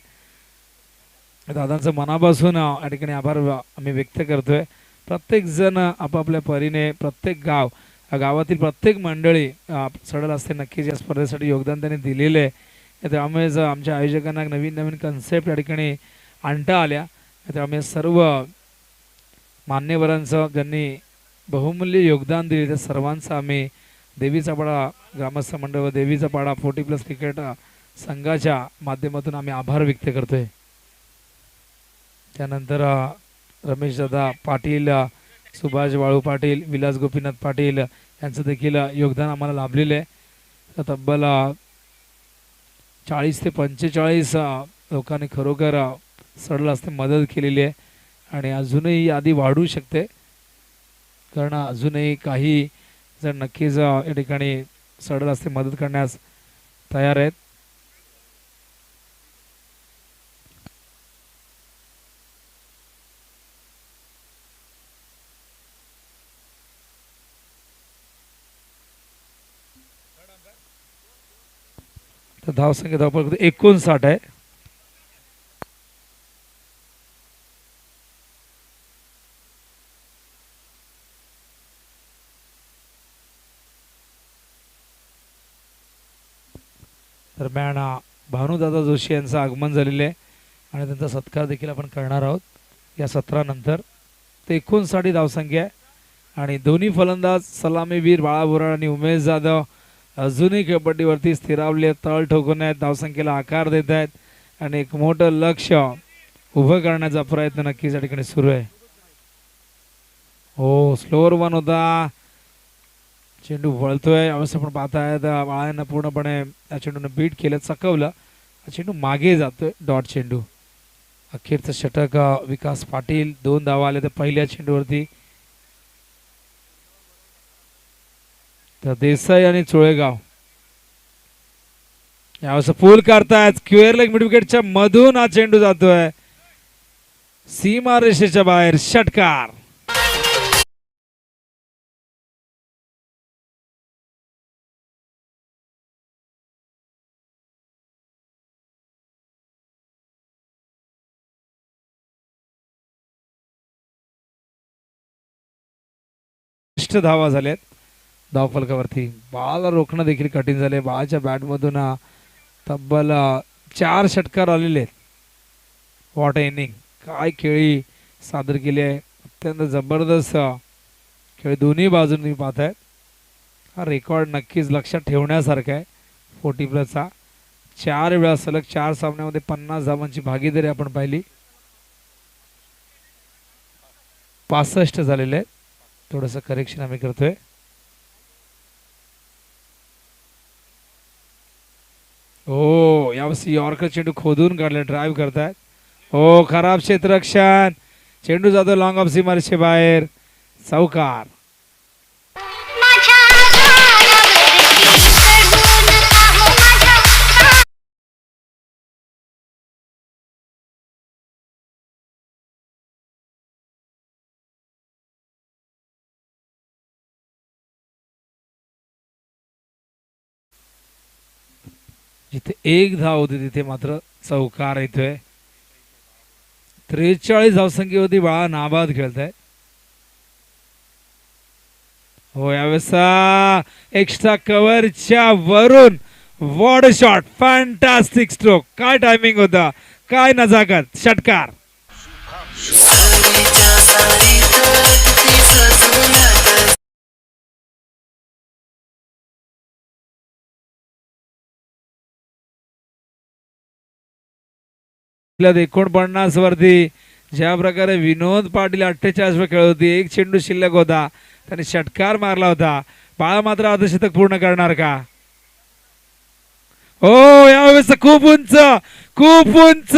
दादांचं मनापासून या ठिकाणी आभार आम्ही व्यक्त करतोय. प्रत्येकजण आपापल्या परीने प्रत्येक गावातील प्रत्येक मंडळी सडल असते नक्कीच या स्पर्धेसाठी योगदान त्यांनी दिलेलं आहे. त्यामुळेच आमच्या आयोजकांना नवीन नवीन कन्सेप्ट या ठिकाणी आणता आल्या. त्यामुळे सर्व मान्यवरांचं ज्यांनी बहुमूल्य योगदान दिले त्या सर्वांचं आम्ही देवीचा पाडा ग्रामस्थ मंडळ व देवीचा पाडा 40+ क्रिकेट संघाच्या माध्यमातून आम्ही आभार व्यक्त करतोय. त्यानंतर रमेशदादा पाटील, सुभाष वाळू पाटील, विलास गोपीनाथ पाटील यांचं देखील योगदान आम्हाला लाभलेलं आहे. तब्बल 40 ते 45 लोकांनी खरोखर सडल असते मदत केलेली आहे आणि अजूनही यादी वाढू शकते, कारण अजूनही काही जण नक्कीच या ठिकाणी सडल असते मदत करण्यास तयार आहेत. तर धावसंख्या धावपळ 59 आहे. दरम्यान भानुदादा जोशी यांचं आगमन झालेले आहे आणि त्यांचा सत्कार देखील आपण करणार आहोत या सत्रानंतर. ते 59 धावसंख्या आहे आणि दोन्ही फलंदाज सलामीवीर बाळा बोराड आणि उमेश जाधव अजूनही कबड्डीवरती स्थिरावले, तळ ठोकून आहेत, धावसंख्येला आकार देत आहेत आणि एक मोठं लक्ष उभं करण्याचा प्रयत्न नक्कीच या ठिकाणी सुरू आहे. हो, स्लोअर वन होता, चेंडू वळतोय. अवश्य आपण पाहतायत बाळांना पूर्णपणे या चेंडूने बीट केलं, चकवलं, चेंडू मागे जातोय, डॉट चेंडू. अखेरचं षटक विकास पाटील, 2 धावा आले तर पहिल्या चेंडूवरती. तर देसाई आणि चोळेगाव यावेळेस पूल करतायत. स्क्वेअर लेग मिड विकेटच्या मधून हा चेंडू जातोय सीमा रेषेच्या बाहेर, षटकार. धावा झाल्यात धावफलकावरती. बाळाला रोखणं देखील कठीण झाले. बाळाच्या बॅटमधून तब्बल 4 षटकार आलेले आहेत. वॉट इनिंग, काय खेळी सादर केली आहे, अत्यंत जबरदस्त खेळ दोन्ही बाजून तुम्ही पाहताय. हा रेकॉर्ड नक्कीच लक्षात ठेवण्यासारखा आहे 40+चा. 4 वेळा सलग 4 सामन्यामध्ये 50 धावांची भागीदारी आपण पाहिली. 65 झालेले आहेत. थोडंसं करेक्शन आम्ही करतोय. हो, यावर्षी यॉर्कर चेंडू खोदून काढले, ड्राईव्ह करतायत. हो, खराब क्षेत्ररक्षण, चेंडू जातो लॉंग ऑफ सीमारेषे बाहेर, चौकार. जिथे 1 धाव होती तिथे मात्र चौकार येतोय. 43 धावसंख्येवरती बाळा नाबाद खेळत आहे. हो, यावेळेस एक्स्ट्रा कव्हरच्या वरून वॉड शॉट, फॅन्टास्टिक स्ट्रोक. काय टायमिंग होता, काय नजाकत, षटकार. आपल्या 49 वरती ज्या प्रकारे विनोद पाटील 48 वर खेळत होती, 1 चेंडू शिल्लक होता, त्याने षटकार मारला होता. बाळा मात्र अर्धशतक पूर्ण करणार का? हो, यावेळेस खूप उंच, खूप उंच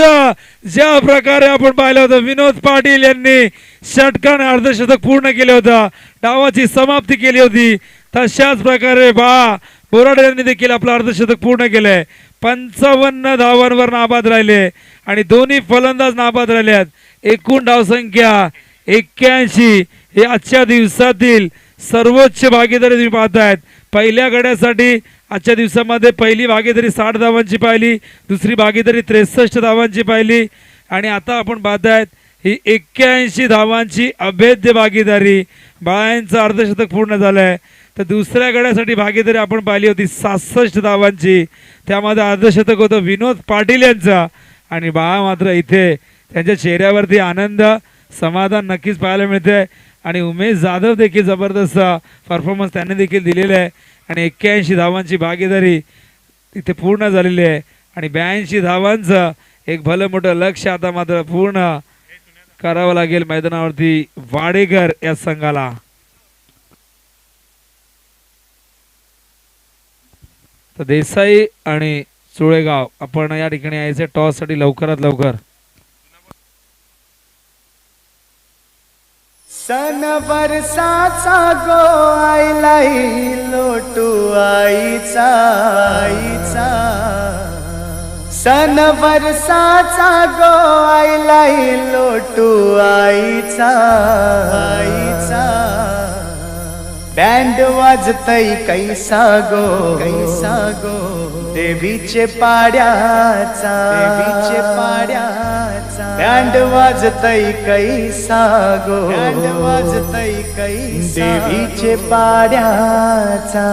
ज्या प्रकारे आपण पाहिलं होतं विनोद पाटील यांनी षटकाने अर्धशतक पूर्ण केलं होतं, डावाची समाप्ती केली होती, तशाच प्रकारे बाळा बोराडे यांनी देखील आपलं अर्धशतक पूर्ण केलंय. 55 धावांवर नाबाद राहिले आणि दोन्ही फलंदाज नाबाद राहिले आहेत. एकूण धावसंख्या 81. हे आजच्या दिवसातील सर्वोच्च भागीदारी तुम्ही पाहतायत. पहिल्या गड्यासाठी आजच्या दिवसामध्ये पहिली भागीदारी 60 धावांची पाहिली, दुसरी भागीदारी 63 धावांची पाहिली आणि आता आपण पाहतायत ही 81 धावांची अभेद्य भागीदारी. बाळांचं अर्धशतक पूर्ण झालंय. तर दुसऱ्या गड्यासाठी भागीदारी आपण पाहिली होती 67 धावांची, त्यामध्ये अर्धशतक होतं विनोद पाटील यांचा आणि बाळा मात्र इथे त्यांच्या चेहऱ्यावरती आनंद, समाधान नक्कीच पाहायला मिळते आणि उमेश जाधव देखील जबरदस्त परफॉर्मन्स त्यांनी देखील दिलेला आहे आणि 81 धावांची भागीदारी तिथे पूर्ण झालेली आहे आणि 82 धावांचं एक भलं मोठं लक्ष आता मात्र पूर्ण करावं लागेल मैदानावरती वाडेकर या संघाला. तर देसाई आणि चुळेगाव. आपण या ठिकाणी यायचे टॉस साठी लवकरात लवकर. सन वर्षाचा गो आईलाही लोटू आईचा आईचा सन वर्षाचा गो आईलाही लोटू आईचा आईचा बँड वाजतय कैसा गो देवीचे पाड्याचा बँड वाजतय कैसा गो देवीचे पाड्याचा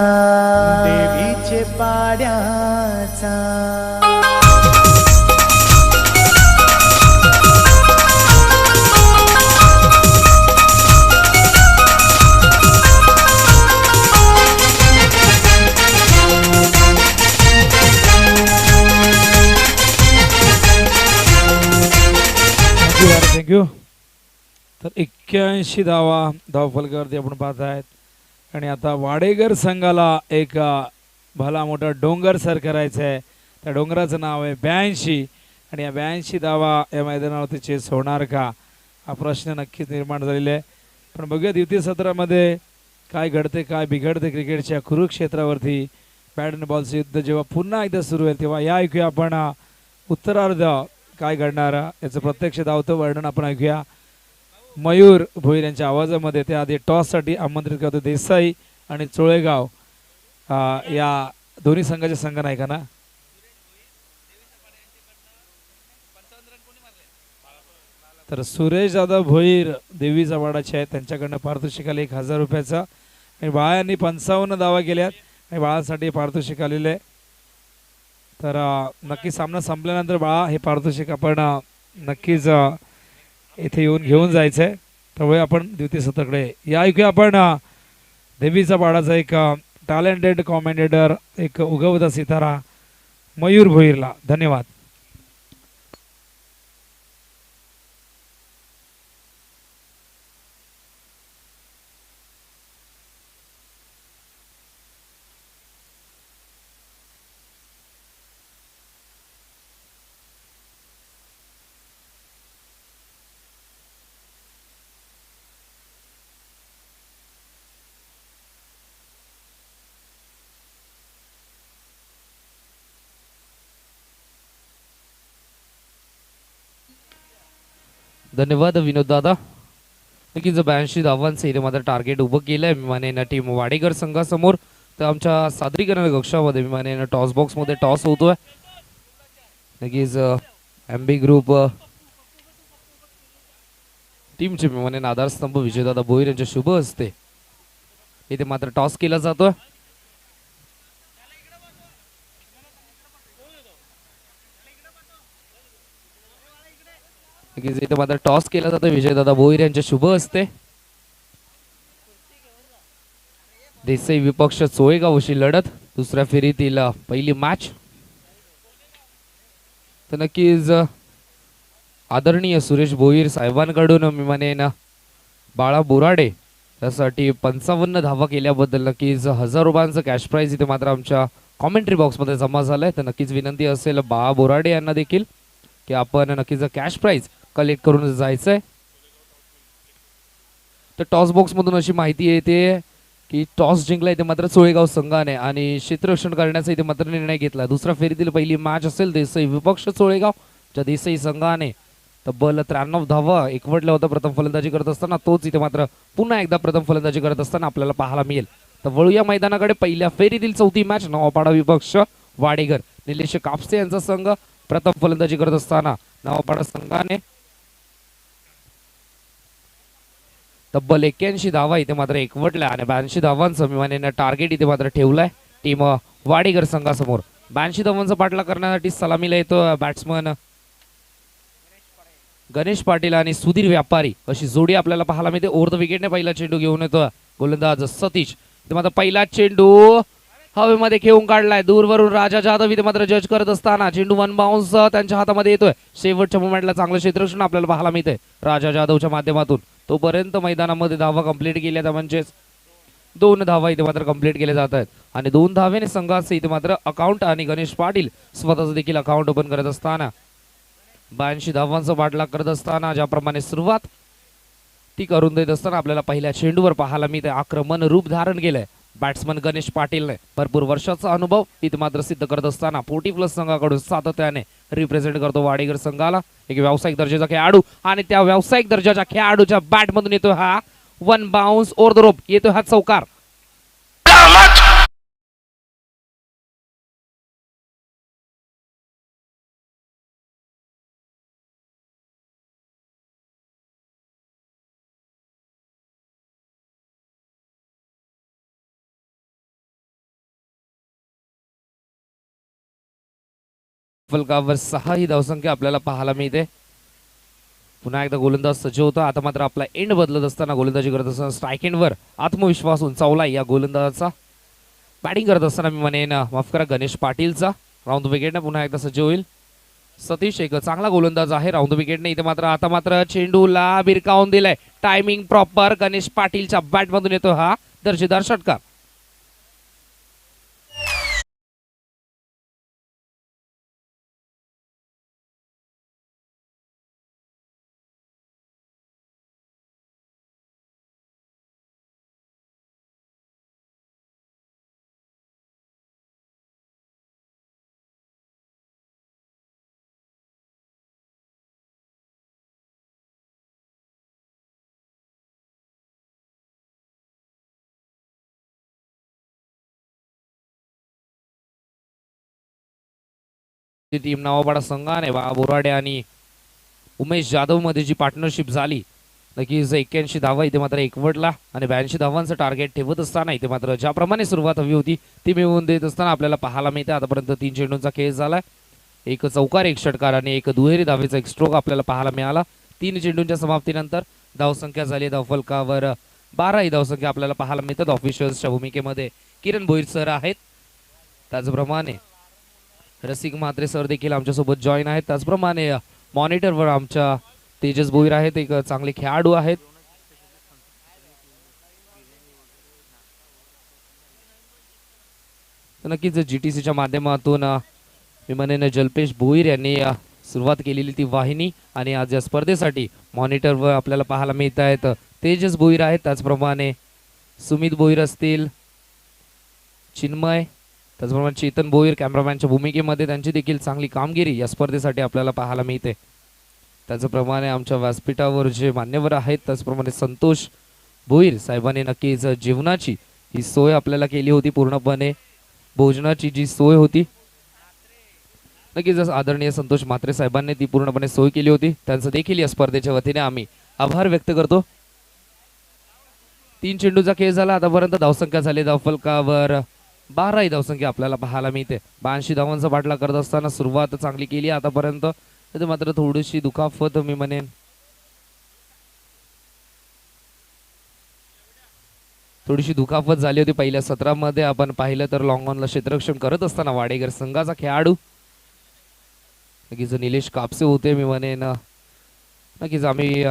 थँक्यू. तर 81 धावफलकावरती आपण पाहत आहेत. आणि आता वाडेगर संघाला एक भला मोठा डोंगर सर करायचा आहे. त्या डोंगराचं नाव आहे 82. आणि या 82 धावा या मैदानावरती चेस होणार का हा प्रश्न नक्कीच निर्माण झालेला आहे. पण बघूया द्वितीय सत्रामध्ये काय घडते काय बिघडते क्रिकेटच्या कुरुक्षेत्रावरती. बॅट अँड बॉलचं युद्ध जेव्हा पुन्हा एकदा सुरू होईल तेव्हा या ऐकूया आपण उत्तरार्ध काय घडणार याचं प्रत्यक्ष धावतं वर्णन आपण ऐकूया मयूर भोईर यांच्या आवाजामध्ये. त्याआधी टॉससाठी आमंत्रित करतो देसाई आणि चोळेगाव या दोन्ही संघाचे संघ नाही का ना. तर सुरेश जाधव भोईर देवीचा वाडाचे आहेत. त्यांच्याकडनं पारितोषिक आले 1000 रुपयाचा. आणि बाळा यांनी 55 धावा केल्यात आणि बाळासाठी पारितोषिक आलेले आहे. तर नक्की सामना संपल्यानंतर बाळा हे पारितोषिक आपण नक्कीच इथे येऊन घेऊन जायचं आहे. त्यामुळे आपण द्वितीय सत्राकडे या ऐकूया आपण देवीचा बाळाचा एक टॅलेंटेड कॉमेंटेटर एक उगवता सितारा मयूर भोईरला. धन्यवाद. धन्यवाद विनोद दादा. नक्कीच 82 धावांचं इथे मात्र टार्गेट उभं केलं आहे विमानेनं टीम वाडेकर संघासमोर. तर आमच्या सादरीकरण कक्षामध्ये विमानेनं टॉस बॉक्समध्ये टॉस होतोय. नक्कीच एमबी ग्रुप टीमचे विमानेनं आधारस्तंभ विजयदादा भोईर यांच्या शुभ हस्ते इथे मात्र टॉस केला जातोय. इथे मात्र टॉस केला जातो विजयदादा भोईर यांच्या शुभ हस्ते. देसाई विपक्ष चोळेगावशी लढत दुसऱ्या फेरीतील पहिली मॅच. तर नक्कीच आदरणीय सुरेश भोईर साहेबांकडून विमानेनं बाळा बोराडे त्यासाठी 55 धावा केल्याबद्दल नक्कीच 1000 रुपयांचं कॅश प्राइज इथे मात्र आमच्या कॉमेंट्री बॉक्समध्ये जमा झालंय. तर नक्कीच विनंती असेल बाळा बोराडे यांना देखील की आपण नक्कीच कॅश प्राइज कलेक्ट करून जायचंय. तर टॉस बॉक्स मधून अशी माहिती येते की टॉस जिंकला इथे मात्र चोळेगाव संघाने आणि क्षेत्ररक्षण करण्याचा इथे मात्र निर्णय घेतला. दुसऱ्या फेरीतील पहिली मॅच असेल देसाई विपक्ष चोळेगाव. ज्या देसाई संघाने तब्बल 93 धावा एकवटल्या होत्या प्रथम फलंदाजी करत असताना तोच इथे मात्र पुन्हा एकदा प्रथम फलंदाजी करत असताना आपल्याला पाहायला मिळेल. तर वळूया मैदानाकडे. पहिल्या फेरीतील चौथी मॅच नवापाडा विपक्ष वाडेगर. निलेश कापसे यांचा संघ प्रथम फलंदाजी करत असताना नवापाडा संघाने तब्बल 81 धावा इथे मात्र एकवटल्या आणि 82 धावांचं विमानेनं टार्गेट इथे मात्र ठेवलंय टीम वाडेगर संघासमोर. 82 धावांचा पाठलाग करण्यासाठी सलामीला येतो बॅट्समन गणेश पाटील आणि सुधीर व्यापारी अशी जोडी आपल्याला पाहायला मिळते. ओव्हर द विकेटने पहिला चेंडू घेऊन येतो गोलंदाज सतीश. इथे मात्र पहिला चेंडू हवेमध्ये खेळून काढलाय दूरवरून राजा जाधव इथे मात्र जज करत असताना चेंडू वन बाउन्स त्यांच्या हातामध्ये येतोय. शेवटच्या मोमेंटला चांगलं क्षेत्ररक्षण आपल्याला पाहायला मिळतंय राजा जाधवच्या माध्यमातून. तोपर्यंत मैदानामध्ये धावा कंप्लीट केल्या म्हणजेच 2 धावा इथे मात्र कंप्लीट केले जात आहेत आणि 2 धावेने संघाचे इथे मात्र अकाउंट आणि गणेश पाटील स्वतःच देखील अकाउंट ओपन करत असताना 82 धावांचा पाठलाग करत असताना ज्याप्रमाणे सुरुवात ती करून देत असताना आपल्याला पहिल्या चेंडूवर पाहायला मिळते आक्रमण रूप धारण केलंय बॅट्समन गणेश पाटीलने भरपूर वर्षाचा अनुभव इथे मात्र सिद्ध करत असताना 40+ संघाकडून सातत्याने रिप्रेझेंट करतो वाडेकर संघाला एक व्यावसायिक दर्जाचा खेळाडू आणि त्या व्यावसायिक दर्जाच्या खेळाडूच्या बॅटमधून येतो हा 1 बाउन्स ओव्हर द रोप येतो हा चौकार फलकावर 6 ही धावसंख्या आपल्याला पाहायला मिळते पुन्हा एकदा गोलंदाज सज्ज होतो आता मात्र आपला एंड बदलत असताना गोलंदाजी करत असताना स्ट्राईक एंडवर आत्मविश्वास उंचावला या गोलंदाजाचा बॅटिंग करत असताना मी म्हणेन माफ करा गणेश पाटीलचा राऊंड विकेटने पुन्हा एकदा सज्ज होईल सतीश एक चांगला गोलंदाज आहे राऊंड विकेटने इथे मात्र आता मात्र चेंडूला बिरकावून दिलाय टायमिंग प्रॉपर गणेश पाटीलच्या बॅटमधून येतो हा दर्जेदार षटकार टीम नवापाडा संघाने बोराडे आणि उमेश जाधव मध्ये जी पार्टनरशिप झाली नक्कीच 81 धावा इथे मात्र एकवटला आणि 82 धावांचं टार्गेट ठेवत असताना इथे मात्र ज्याप्रमाणे सुरुवात हवी होती ती मिळवून देत असताना आपल्याला पाहायला मिळते आतापर्यंत 3 चेंडूंचा खेळ झालाय एक चौकार एक षटकार आणि एक दुहेरी धावेचा एक स्ट्रोक आपल्याला पाहायला मिळाला 3 चेंडूंच्या समाप्तीनंतर धावसंख्या झाली धावफलकावर 12 ही धावसंख्या आपल्याला पाहायला मिळतात ऑफिशियल्सच्या भूमिकेमध्ये किरण भोईर सर आहेत त्याचप्रमाणे रसिक म्हात्रे सर देखील आमच्यासोबत जॉईन आहेत त्याचप्रमाणे मॉनिटरवर आमच्या तेजस भोईर आहेत एक चांगले खेळाडू आहेत नक्कीच जीटीसीच्या माध्यमातून मी म्हणेन जल्पेश भोईर यांनी सुरुवात केलेली ती वाहिनी आणि आज या स्पर्धेसाठी मॉनिटरवर आपल्याला पाहायला मिळत आहेत तेजस भोईर आहेत त्याचप्रमाणे सुमित भोईर असतील चिन्मय त्याचप्रमाणे चेतन भोईर कॅमेरामॅनच्या भूमिकेमध्ये त्यांची देखील चांगली कामगिरी या स्पर्धेसाठी आपल्याला पाहायला मिळते त्याचप्रमाणे आमच्या व्यासपीठावर जे मान्यवर आहेत त्याचप्रमाणे संतोष भोईर साहेबांनी नक्कीच जेवणाची ही सोय आपल्याला केली होती पूर्णपणे भोजनाची जी सोय होती नक्कीच आदरणीय संतोष म्हात्रे साहेबांनी ती पूर्णपणे सोय केली होती त्यांचं देखील या स्पर्धेच्या वतीने आम्ही आभार व्यक्त करतो 3 चेंडूचा खेळ झाला आतापर्यंत धावसंख्या झाली धावफलकावर 12 ही धावसंख्या आपल्याला पाहायला मिळते 82 धावांचा पाठलाग करत असताना सुरुवात चांगली केली आतापर्यंत मात्र थोडीशी दुखापत मी म्हणेन थोडीशी दुखापत झाली होती पहिल्या सत्रामध्ये आपण पाहिलं तर लॉंग ऑनला क्षेत्ररक्षण करत असताना वाडेकर संघाचा खेळाडू नक्कीच निलेश कापसे होते मी म्हणेन नक्कीच आम्ही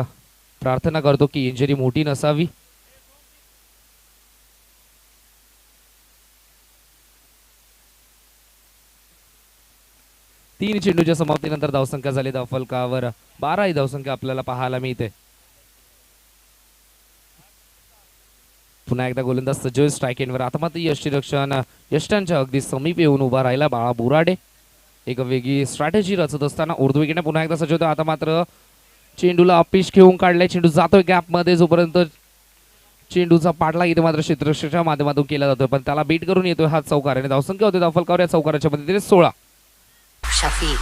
प्रार्थना करतो की इंजरी मोठी नसावी तीन चेंडूच्या समाप्तीनंतर धावसंख्या झाली धावफलकावर 12 ही धावसंख्या आपल्याला पाहायला मिळते पुन्हा एकदा गोलंदाज सज्ज स्ट्राईक एंडवर आता मात्र यष्टीरक्षण यष्टांच्या अगदी समीप येऊन उभा राहिला बाळा बोराडे एक वेगळी स्ट्रॅटेजी रचत असताना उर्दू विकेटने पुन्हा एकदा सज्ज होता आता मात्र चेंडूला अपिश घेऊन काढलाय चेंडू जातोय गॅप मध्ये जोपर्यंत चेंडूचा पाठलाग इथे मात्र क्षेत्ररक्षणाच्या माध्यमातून केला जातोय पण त्याला बीट करून येतोय हा चौकार आणि धावसंख्या होते धावफलकावर या चौकाराच्या मदतीने 16 शफीक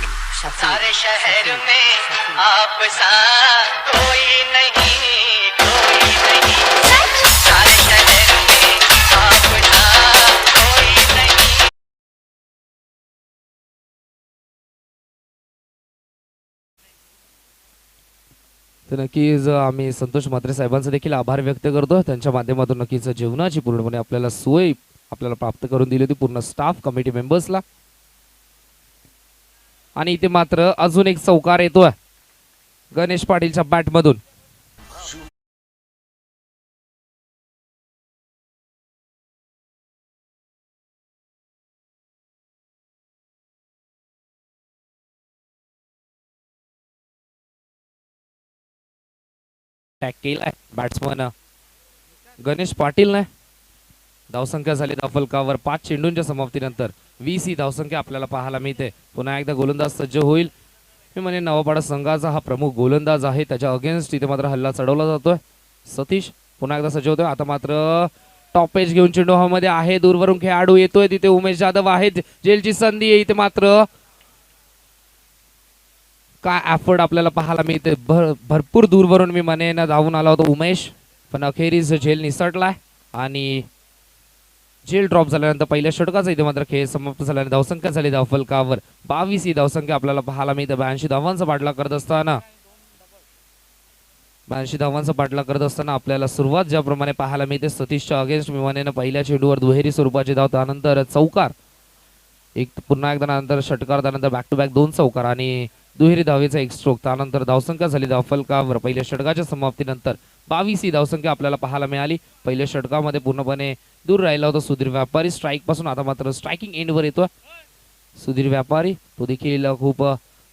सारे शहर में आप सा कोई नहीं सारे शहर में आप सा कोई नहीं तर नक्कीच आम्ही संतोष म्हात्रे साहेबांचा देखील आभार व्यक्त करतो त्यांच्या माध्यमातून नक्कीच जेवणाची पूर्णपणे आपल्याला सोय आपल्याला प्राप्त करून दिली होती पूर्ण स्टाफ कमिटी मेंबर्सला आणि इथे मात्र अजून एक चौकार येतोय गणेश पाटीलच्या बॅटमधून टॅग केलाय बॅट्समन गणेश पाटीलने. धावसंख्या झाली धावफलकावर 5 चेंडूंच्या समाप्तीनंतर 20 ही धावसंख्या आपल्याला पाहायला मिळते. पुन्हा एकदा गोलंदाज सज्ज होईल. मी म्हणे नवापाडा संघाचा हा प्रमुख गोलंदाज आहे, त्याच्या अगेन्स्ट इथे मात्र हल्ला चढवला जातोय. सतीश पुन्हा एकदा सज्ज होतोय. आता मात्र टॉप एज घेऊन चेंडू हवामध्ये आहे, दूरवरून खेळाडू येतोय, तिथे उमेश जाधव आहेत, जेलची संधी आहे. इथे मात्र काय एफर्ट आपल्याला पाहायला मिळते, भरपूर दूरवरून मी म्हणेन धावून आला होता उमेश, पण अखेरीस झेल निसटलाय आणि झेल ड्रॉप झाल्यानंतर पहिल्या षटकाचा इथे मात्र खेळ समाप्त झाल्याने धावसंख्या झाली धावफलकावर 22 ही धावसंख्या आपल्याला पाहायला मिळते. 82 धावांचा पाठलाग करत असताना 82 धावांचा पाठलाग करत असताना आपल्याला सुरुवात ज्याप्रमाणे पाहायला मिळते सतीशच्या अगेन्स्ट मी म्हणेन पहिल्या चेंडूवर दुहेरी स्वरूपाची धाव, त्यानंतर चौकार, एक पुन्हा एकदा नंतर षटकार, त्यानंतर बॅक टू बॅक 2 चौकार आणि दुहेरी धावेचा एक स्ट्रोक, त्यानंतर धावसंख्या झाली धावफलकावर पहिल्या षटकाच्या समाप्तीनंतर 22 ही धावसंख्या आपल्याला पाहायला मिळाली. पहिल्या षटकामध्ये पूर्णपणे दूर राहिला होता सुधीर व्यापारी स्ट्राईक पासून, आता मात्र स्ट्रायकिंग एंडवर येतोय सुधीर व्यापारी. तो देखील खूप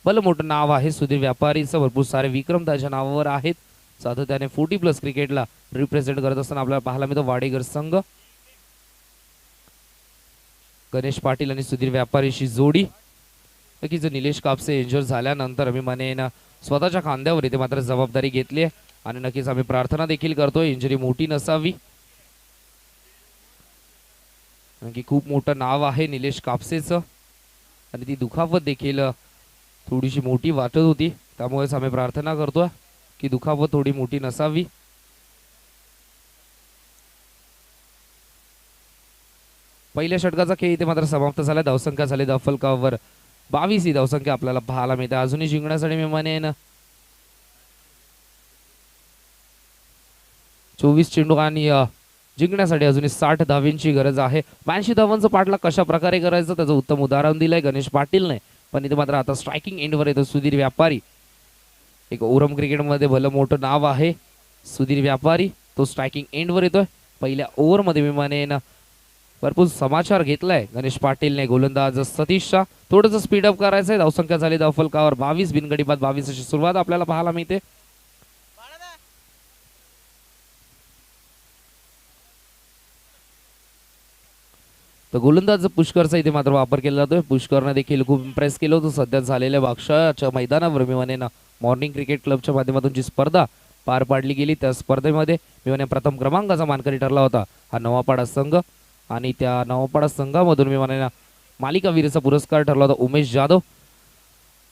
भलं मोठं नाव आहे सुधीर व्यापारीचं, भरपूर सारे विक्रम त्याच्या नावावर आहेत. सातत्याने 40+ क्रिकेटला रिप्रेझेंट करत असताना आपल्याला पाहायला मिळतो वाडेकर संघ. गणेश पाटील आणि सुधीर व्यापारीशी जोडी. नक्कीच निलेश कापसे इंजर झाल्यानंतर मी म्हणेन स्वतःच्या खांद्यावर इथे मात्र जबाबदारी घेतली आहे आणि नक्कीच आम्ही प्रार्थना देखील करतोय इंजरी मोठी नसावी, की खूप मोठं नाव आहे निलेश कापसेचं आणि ती दुखापत देखील थोडीशी मोठी वाटत होती, त्यामुळेच आम्ही प्रार्थना करतोय की दुखापत थोडी मोठी नसावी. पहिल्या षटकाचा खेळ इथे मात्र समाप्त झाला. धावसंख्या झाली धावफलकावर 22 ही धावसंख्या आपल्याला पाहायला मिळते. अजूनही जिंकण्यासाठी मी म्हणेन 24 चेंडू आणि जिंकण्यासाठी अजूनही 60 धावांची गरज आहे. 82 धावांचा पाठलाग कशा प्रकारे करायचं त्याचं उत्तम उदाहरण दिलंय गणेश पाटीलने, पण इथे मात्र आता स्ट्रायकिंग एंडवर येतो सुधीर व्यापारी. एक ओरम क्रिकेटमध्ये भलं मोठं नाव आहे सुधीर व्यापारी, तो स्ट्रायकिंग एंडवर येतोय. पहिल्या ओव्हरमध्ये मी म्हणेन भरपूर समाचार घेतलाय गणेश पाटीलने गोलंदाज सतीशचा. थोडंसं स्पीडअप करायचंय. धावसंख्या झाली धावफलकावर 22, बिनगडी बाद 22 अशी सुरुवात आपल्याला पाहायला मिळते. तर गोलंदाज पुष्करचा इथे मात्र वापर केला जातोय. पुष्करने देखील खूप इम्प्रेस केलं होतं सध्या झालेल्या बादशाहच्या मैदानावर. मी म्हणेन मॉर्निंग क्रिकेट क्लबच्या माध्यमातून जी स्पर्धा पार पाडली गेली त्या स्पर्धेमध्ये मी म्हणेन प्रथम क्रमांकाचा मानकरी ठरला होता हा नवापाडा संघ आणि त्या नवापाडा संघामधून मी म्हणेन मालिकावीरचा पुरस्कार ठरला होता उमेश जाधव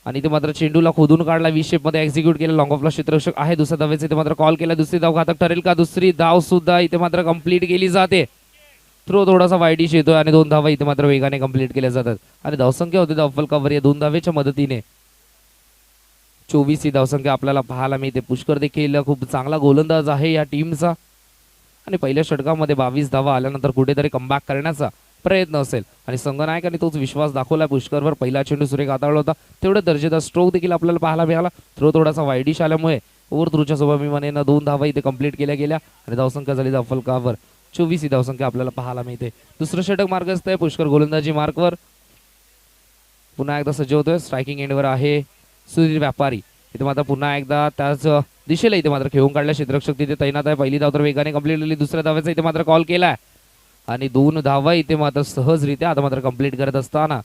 आणि ते मात्र चेंडूला खोदून काढला, 20 शेपमध्ये एक्झिक्यूट केलं. लॉंग ऑफला क्षेत्ररक्षक आहे, दुसऱ्या धावेचा इथे मात्र कॉल केला. दुसरी धाव घातक ठरेल का? दुसरी धाव सुद्धा इथे मात्र कंप्लीट केली जाते. थ्रो थोडासा वाईडिश येतोय आणि 2 धावा इथे मात्र वेगाने कंप्लीट केल्या जातात आणि धावसंख्या होते धावफलकावर या 2 धावेच्या मदतीने 24 ही धावसंख्या आपल्याला पाहायला मिळते. पुष्कर देखील खूप चांगला गोलंदाज आहे या टीमचा आणि पहिल्या षटकामध्ये 22 धावा आल्यानंतर कुठेतरी कमबॅक करण्याचा प्रयत्न असेल आणि संघनायकाने तोच विश्वास दाखवला पुष्करवर. पहिला चेंडू सुरेख हाताळला होता, तेवढे दर्जेदार स्ट्रोक देखील आपल्याला पाहायला मिळाला. थ्रो थोडासा वाईडिश आल्यामुळे ओव्हर थ्रूच्या सोबत मी म्हणेन 2 धावा इथे कंप्लीट केल्या गेल्या आणि धावसंख्या झाली धावफलकावर 24 ही धावसंख्या आपल्याला पाहायला मिळते. दुसरं षटक मार्गस्थ आहे पुष्कर गोलंदाजी मार्कवर. पुन्हा एकदा सज्ज होतोय. स्ट्रायकिंग एंडवर आहे सुधीर व्यापारी. इथे मात्र पुन्हा एकदा त्याच दिशेला इथे मात्र खेळून काढल्या. क्षेत्ररक्षक तिथे तैनात आहे. पहिली धाव तर वेगाने कंप्लीट झाली. दुसऱ्या धावेचा इथे मात्र कॉल केलाय आणि 2 धावा इथे मात्र सहजरित्या आता मात्र कंप्लीट करत असताना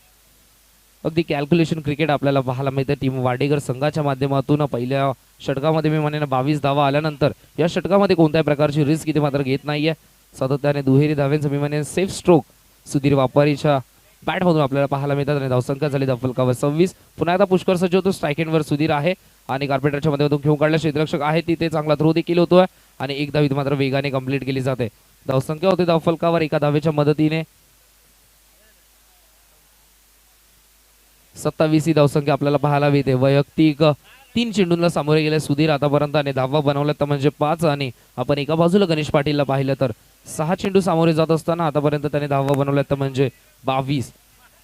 अगदी कॅल्क्युलेशन क्रिकेट आपल्याला पाहायला मिळते टीम वाडेकर संघाच्या माध्यमातून. पहिल्या षटकामध्ये मी म्हणेन 22 धावा आल्यानंतर या षटकामध्ये कोणत्याही प्रकारची रिस्क इथे मात्र घेत नाहीये. सातत्याने दुहेरी धाव्यांचं मी म्हणेन सेफ स्ट्रोक सुधीर व्यापारीच्या बॅटमधून आपल्याला पाहायला मिळतात आणि धावसंख्या झाली धावफलकावर 26. पुन्हा एकदा पुष्कर सज्ज होतो. स्ट्राईक एंडवर सुधीर आहे आणि कार्पेटरच्या माध्यमातून खेळून काढल्या. क्षेत्ररक्षक आहे तिथे चांगला थ्रो देखील होतोय आणि 1 धाव मात्र वेगाने कंप्लीट केली जाते. धावसंख्या होते धावफलकावर 1 धावेच्या मदतीने 27 ही धावसंख्या आपल्याला पाहायला मिळते. वैयक्तिक 3 चेंडूंना सामोरे गेले सुधीर आतापर्यंत आणि धावा बनवल्या तर म्हणजे 5 आणि आपण एका बाजूला गणेश पाटीलला पाहिलं तर 6 चेंडू सामोरे जात असताना आतापर्यंत त्याने धावा बनवल्या तर म्हणजे 22.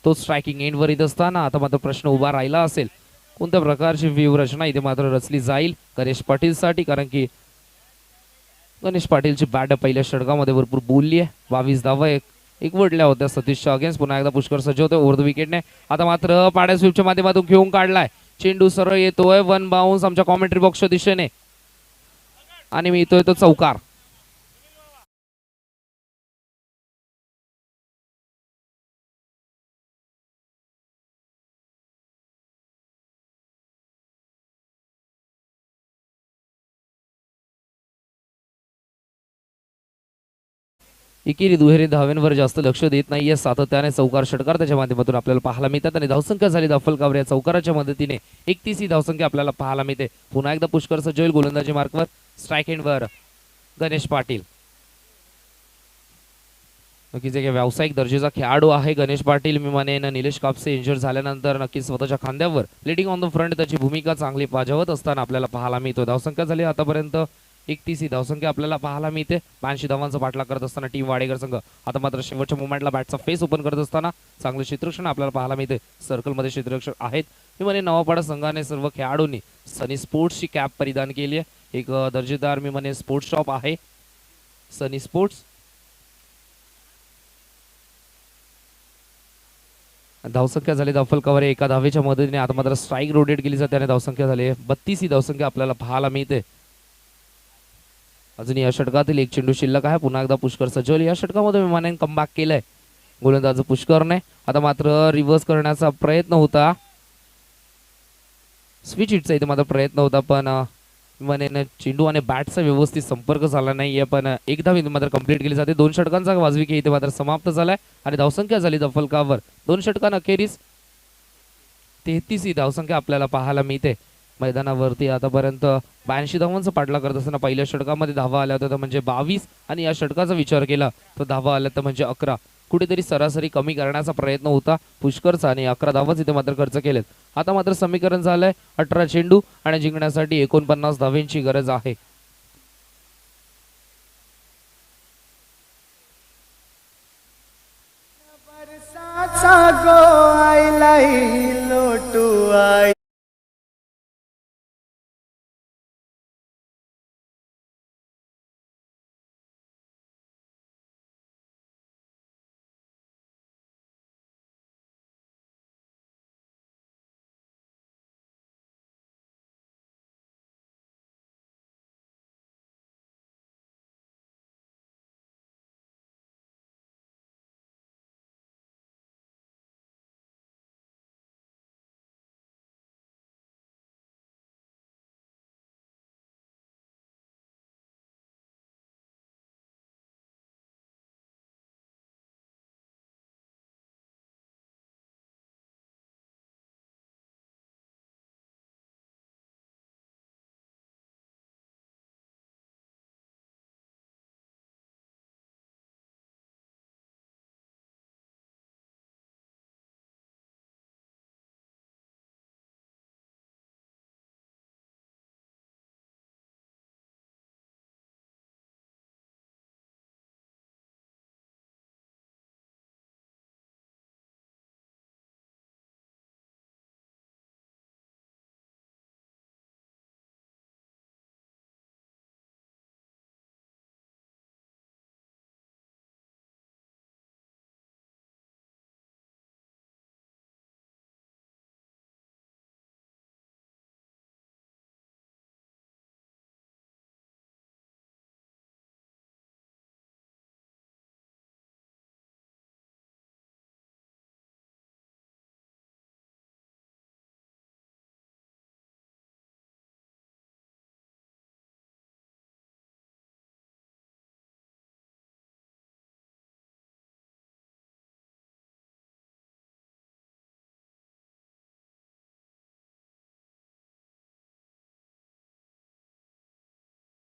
तो स्ट्रायकिंग एंडवर येत असताना आता मात्र प्रश्न उभा राहिला असेल कोणत्या प्रकारची व्यूहरचना इथे मात्र रचली जाईल गणेश पाटीलसाठी, कारण की गणेश पाटीलची बॅट पहिल्या षटकामध्ये भरपूर बोलली आहे. 22 धावा एकवटल्या होत्या सतीशच्या अगेन्स्ट. पुन्हा एकदा पुष्कर सज्ज होते ओव्हर द विकेटने. आता मात्र पाड्या स्वीपच्या माध्यमातून खेळून काढलाय. चेंडू सरळ येतोय 1 बाउन्स आमच्या कॉमेंट्री बॉक्सच्या दिशेने. आणि मिळतोय तो चौकार. एकेरी दुहेरी धाव्यांवर जास्त लक्ष देत नाहीये, सातत्याने चौकार षटकार त्याच्या माध्यमातून आपल्याला पाहायला मिळतात आणि धावसंख्या झाली दफलकावर या चौकाराच्या मदतीने 31 ही धावसंख्या आपल्याला पाहायला मिळते. पुन्हा एकदा पुष्कर सज्ज होईल गोलंदाजी मार्कवर. स्ट्राईक एंडवर गणेश पाटील. नक्कीच एक व्यावसायिक दर्जाचा खेळाडू आहे गणेश पाटील. मी म्हणेन निलेश कापसे इंजर झाल्यानंतर नक्कीच स्वतःच्या खांद्यावर लिडिंग ऑन द फ्रंट त्याची भूमिका चांगली बजावत असताना आपल्याला पाहायला मिळतो. धावसंख्या झाली आतापर्यंत 31 ही धावसंख्या आपल्याला पाहायला मिळते. 82 धावांचा पाठलाग करत असताना टीम वाडेकर संघ आता मात्र शेवटच्या मोमेंटला बॅटचा फेस ओपन करत असताना चांगले क्षेत्ररक्षण आपल्याला पाहायला मिळते. सर्कलमध्ये क्षेत्ररक्षक आहेत. मी म्हणे नवापाडा संघाने सर्व खेळाडूंनी सनी स्पोर्ट्सची कॅप परिधान केली आहे. एक दर्जेदार मी म्हणे स्पोर्ट्स शॉप आहे सनी स्पोर्ट्स. धावसंख्या झाली दफलकावर एका धावेच्या मदतीने आता मात्र स्ट्राईक रोटेट केली जाते आणि धावसंख्या झाली 32 ही धावसंख्या आपल्याला पाहायला मिळते. अजून या षटकातील एक चेंडू शिल्लक आहे. पुन्हा एकदा पुष्कर सज्जल या षटकामध्ये विमानाने कमबॅक केलंय गोलंदाज पुष्करने. आता मात्र रिव्हर्स करण्याचा प्रयत्न होता, स्विच हिटचा इथे मात्र प्रयत्न होता, पण विमानाने चेंडू आणि बॅटचा व्यवस्थित संपर्क झाला नाहीये. पण एक धाव इथे मात्र कंप्लीट केली जाते. 2 षटकांचा वाजवी खेळ इथे मात्र समाप्त झालाय आणि धावसंख्या झाली दफलकावर 2 षटकांअखेरीस 33 ही धावसंख्या आपल्याला पाहायला मिळते. मैदानावरती आतापर्यंत 82 धावांचा पाठलाग करत असताना पहिल्या षटकामध्ये धावा आल्या होत्या म्हणजे 22 आणि या षटकाचा विचार केला तर धावा आल्या तर म्हणजे 11. कुठेतरी सरासरी कमी करण्याचा प्रयत्न होता पुष्करचा आणि 11 धावाच इथे मात्र खर्च केलेत. आता मात्र समीकरण झालंय 18 चेंडू आणि जिंकण्यासाठी 49 धावांची गरज आहे. बरसाचा गो आईलाई लोटू आई.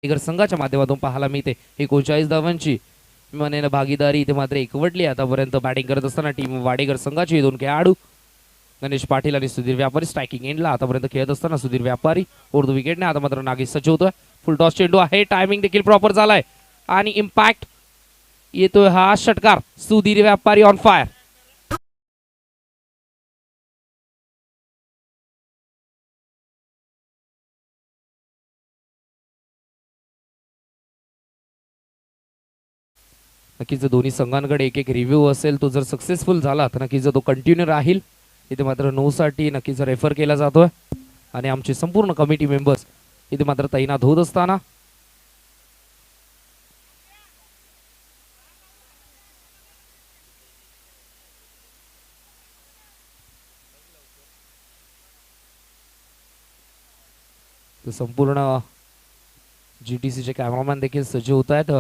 संघाच्या माध्यमातून पाहायला मिळते 39 धावांची म्हणेन भागीदारी इथे मात्र एकवटली. आतापर्यंत बॅटिंग करत असताना टीम वाडेकर संघाचे 2 खेळाडू गणेश पाटील आणि सुधीर व्यापारी स्ट्रायकिंग एंडला आतापर्यंत खेळत असताना सुधीर व्यापारी उर्दू विकेटने आता मात्र नागेश सज्ज होतोय. फुल टॉस चेंडू आहे, टायमिंग देखील प्रॉपर झालाय आणि इम्पॅक्ट येतोय हा षटकार. सुधीर व्यापारी ऑन फायर. नक्कीच दोन्ही संघांकडे एक रिव्ह्यू असेल, तो जर सक्सेसफुल झाला तर नक्कीच तो कंटिन्यू राहील. इथे मात्र नो साठी नक्कीच रेफर केला जातोय आणि आमचे संपूर्ण कमिटी मेंबर्स इथे मात्र तैनात होत असताना तर संपूर्ण GTCचे कॅमेरामॅन देखील सज्ज होत आहेत.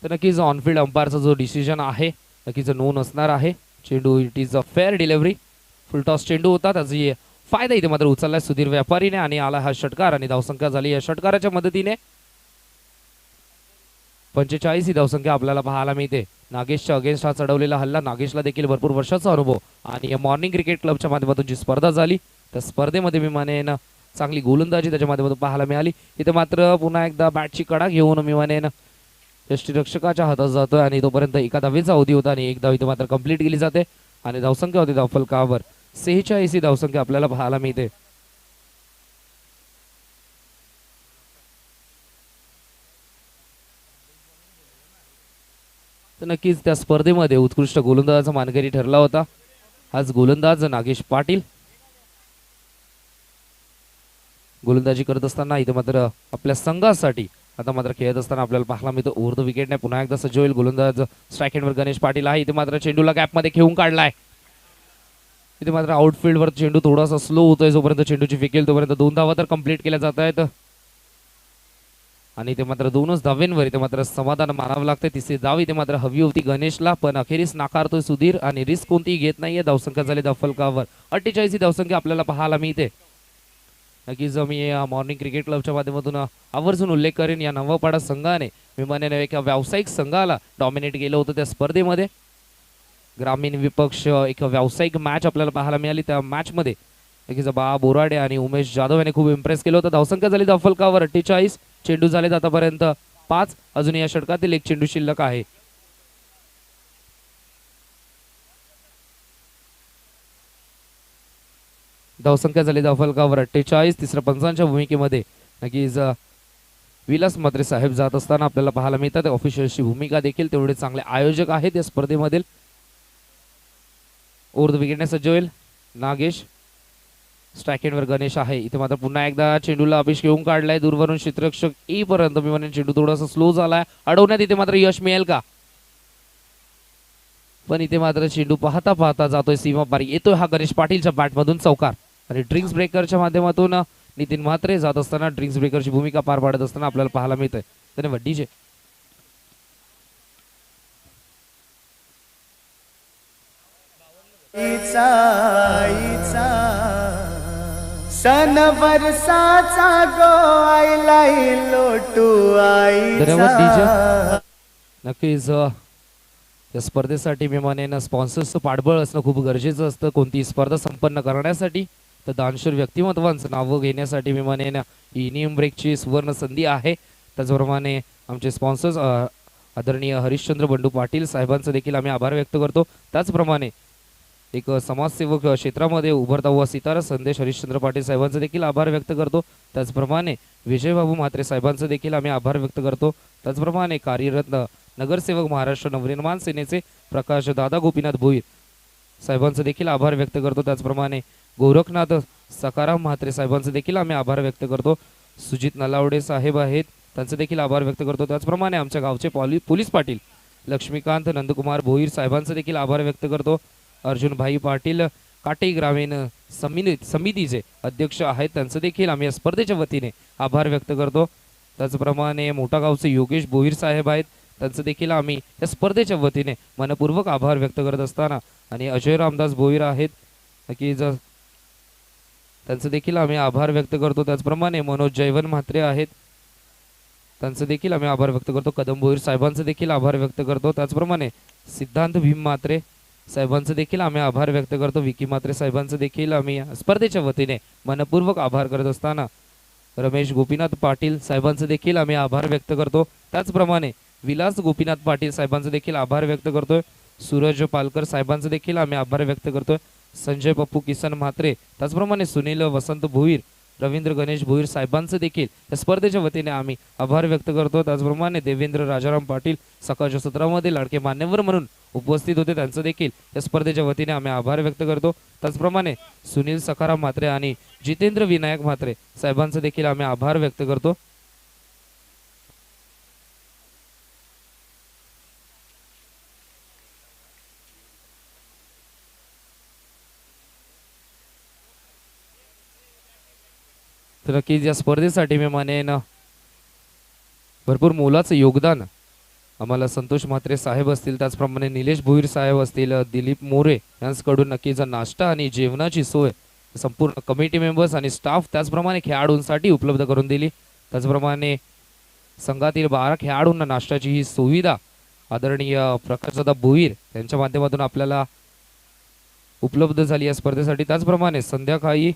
तर नक्कीच ऑनफिल्ड अंपायरचा जो डिसिजन आहे नक्कीच नोंद असणार आहे. चेंडू it is a fair delivery. Full toss चेंडू होता, त्याची फायदा इथे मात्र उचललाय सुधीर व्यापारीने आणि आला हा षटकार आणि धावसंख्या झाली या षटकाराच्या मदतीने 45 ही धावसंख्या आपल्याला पाहायला मिळते. नागेशच्या अगेन्स्ट हा चढवलेला हल्ला. नागेशला देखील भरपूर वर्षाचा अनुभव आणि या मॉर्निंग क्रिकेट क्लबच्या माध्यमातून जी स्पर्धा झाली त्या स्पर्धेमध्ये मी म्हणेन चांगली गोलंदाजी त्याच्या माध्यमातून पाहायला मिळाली. इथे मात्र पुन्हा एकदा बॅटची कडा घेऊन मी म्हणेन यष्टीरक्षकाच्या हातात जातोय आणि तोपर्यंत एका धावेचा अवधी होता आणि एक धाव इथे मात्र कंप्लीट केली जाते आणि धावसंख्या होती धावफलकावर 46 ही धावसंख्या आपल्याला पाहायला मिळते. तर नक्कीच त्या स्पर्धेमध्ये उत्कृष्ट गोलंदाजाचा मानकरी ठरला होता आज गोलंदाज नागेश पाटील. गोलंदाजी करत असताना इथे मात्र आपल्या संघासाठी आता मात्र खेळत असताना आपल्याला पाहायला मिळतं ओव्हर द विकेटने पुन्हा एकदा सज्ज होईल गोलंदाज. स्ट्राईक एंडवर गणेश पाटील आहे. इथे मात्र चेंडूला गॅपमध्ये खेळून काढलाय. इथे मात्र आउटफील्डवर चेंडू थोडासा स्लो होतोय. जोपर्यंत चेंडूची फेकेल तोपर्यंत 2 धावा तर कंप्लीट केल्या जात आहेत आणि इथे मात्र 2च धावेंवर इथे मात्र समाधान मानावं लागतं. तिसरी धाव इथे मात्र हवी होती गणेशला, पण अखेरीस नाकारतोय सुधीर आणि रिस्क कोणतीही घेत नाहीये. धावसंख्या झाली धावफलकावर 48 ही धावसंख्या आपल्याला पाहायला मिळते. नक्कीच मी मॉर्निंग क्रिकेट क्लबच्या माध्यमातून आवर्जून उल्लेख करेन या नवपाडा संघाने मी म्हणेन एका व्यावसायिक संघाला डॉमिनेट केलं होतं त्या स्पर्धेमध्ये. ग्रामीण विपक्ष एक व्यावसायिक मॅच आपल्याला पाहायला मिळाली. त्या मॅच मध्ये नक्कीच बा बोराडे आणि उमेश जाधव यांनी खूप इम्प्रेस केलं होतं. धावसंख्या झाली धावफलकावर 48. चेंडू झाले आतापर्यंत 5. अजून या षटकातील एक चेंडू शिल्लक आहे. धावसंख्या झाली धावफलकावर 48. तिसऱ्या पंचांच्या भूमिकेमध्ये नक्कीच विलास म्हात्रे साहेब जात असताना आपल्याला पाहायला मिळतात. ऑफिशियलची भूमिका देखील तेवढे चांगले आयोजक आहेत या स्पर्धेमधील. ओव्हर द विकेटने सज्ज होईल नागेश. स्ट्राईक एंडवर गणेश आहे. इथे मात्र पुन्हा एकदा चेंडूला अभिष घेऊन काढलाय दूरवरून क्षेत्ररक्षक येईपर्यंत मी म्हणेन चेंडू थोडासा स्लो झालाय. अडवण्यात इथे मात्र यश मिळेल का, पण इथे मात्र चेंडू पाहता पाहता जातोय सीमा पारी. येतोय हा गणेश पाटीलच्या बॅटमधून चौकार आणि ड्रिंक्स ब्रेकरच्या माध्यमातून नितीन म्हात्रे जात असताना ड्रिंक्स ब्रेकरची भूमिका पार पाडत असताना आपल्याला पाहायला मिळतंय. धन्यवाद डीजे. सन वर्षाचा गो आईलाई लोटू धन्यवाद डीजे. आईचा. नक्कीच या स्पर्धेसाठी मी म्हणेन स्पॉन्सर्सचं पाठबळ असणं खूप गरजेचं असतं कोणती स्पर्धा संपन्न करण्यासाठी. तर दानशूर व्यक्तिमत्वांचं नावं घेण्यासाठी मी म्हणेन ही नियम ब्रेकची सुवर्ण संधी आहे. त्याचप्रमाणे आमचे स्पॉन्सर्स आदरणीय हरिश्चंद्र बंडू पाटील साहेबांचं देखील आम्ही आभार व्यक्त करतो. त्याचप्रमाणे एक समाजसेवक क्षेत्रामध्ये उभरता हुआ सितारा संदेश हरिश्चंद्र पाटील साहेबांचं देखील आभार व्यक्त करतो. त्याचप्रमाणे विजयबाबू म्हात्रे साहेबांचं देखील आम्ही आभार व्यक्त करतो. त्याचप्रमाणे कार्यरत नगरसेवक महाराष्ट्र नवनिर्माण सेनेचे प्रकाश दादा गोपीनाथ भोईर साहेबांचं देखील आभार व्यक्त करतो. त्याचप्रमाणे गोरखनाथ सकाराम म्हात्रे साहेबांचं देखील आम्ही आभार व्यक्त करतो. सुजित नलावडे साहेब आहेत त्यांचं देखील आभार व्यक्त करतो. त्याचप्रमाणे आमच्या गावचे पोलीस पाटील लक्ष्मीकांत नंदकुमार भोईर साहेबांचं देखील आभार व्यक्त करतो. अर्जुन भाई पाटील काटे ग्रामीण समितीचे अध्यक्ष आहेत त्यांचं देखील आम्ही या स्पर्धेच्या वतीने आभार व्यक्त करतो. त्याचप्रमाणे मोठा गावचे योगेश भोईर साहेब आहेत त्यांचं देखील आम्ही या स्पर्धेच्या वतीने मनपूर्वक आभार व्यक्त करत असताना आणि अजय रामदास भोईर आहेत नक्कीच त्यांचं देखील आम्ही आभार व्यक्त करतो. त्याचप्रमाणे मनोज जयवन म्हात्रे आहेत त्यांचं देखील आम्ही आभार व्यक्त करतो. कदम भोईर साहेबांचं देखील आभार व्यक्त करतो. त्याचप्रमाणे सिद्धांत भीम म्हात्रे साहेबांचं देखील आम्ही आभार व्यक्त करतो. विकी म्हात्रे साहेबांचं देखील आम्ही स्पर्धेच्या वतीने मनपूर्वक आभार करत असताना रमेश गोपीनाथ पाटील साहेबांचं देखील आम्ही आभार व्यक्त करतो. त्याचप्रमाणे विलास गोपीनाथ पाटील साहेबांचं देखील आभार व्यक्त करतोय. सूरज पालकर साहेबांचं देखील आम्ही आभार व्यक्त करतोय. संजय पप्पू किसन म्हात्रे त्याचप्रमाणे सुनील वसंत भोईर रवींद्र गणेश भोईर साहेबांचं देखील या स्पर्धेच्या वतीने आम्ही आभार व्यक्त करतो. त्याचप्रमाणे देवेंद्र राजाराम पाटील सकाळच्या सत्रामध्ये लाडके मान्यवर म्हणून उपस्थित होते त्यांचं देखील या स्पर्धेच्या वतीने आम्ही आभार व्यक्त करतो. त्याचप्रमाणे सुनील सखाराम म्हात्रे आणि जितेंद्र विनायक म्हात्रे साहेबांचं देखील आम्ही आभार व्यक्त करतो. तर नक्कीच या स्पर्धेसाठी मी म्हणेन भरपूर मोलाचं योगदान आम्हाला संतोष म्हात्रे साहेब असतील, त्याचप्रमाणे निलेश भोईर साहेब असतील, दिलीप मोरे यांच्याकडून नक्कीच नाश्ता आणि जेवणाची सोय संपूर्ण कमिटी मेंबर्स आणि स्टाफ त्याचप्रमाणे खेळाडूंसाठी उपलब्ध करून दिली. त्याचप्रमाणे संघातील 12 खेळाडूंना नाश्त्याची ही सुविधा आदरणीय प्रकाशदादा भोईर यांच्या माध्यमातून आपल्याला उपलब्ध झाली या स्पर्धेसाठी. त्याचप्रमाणे संध्याकाळी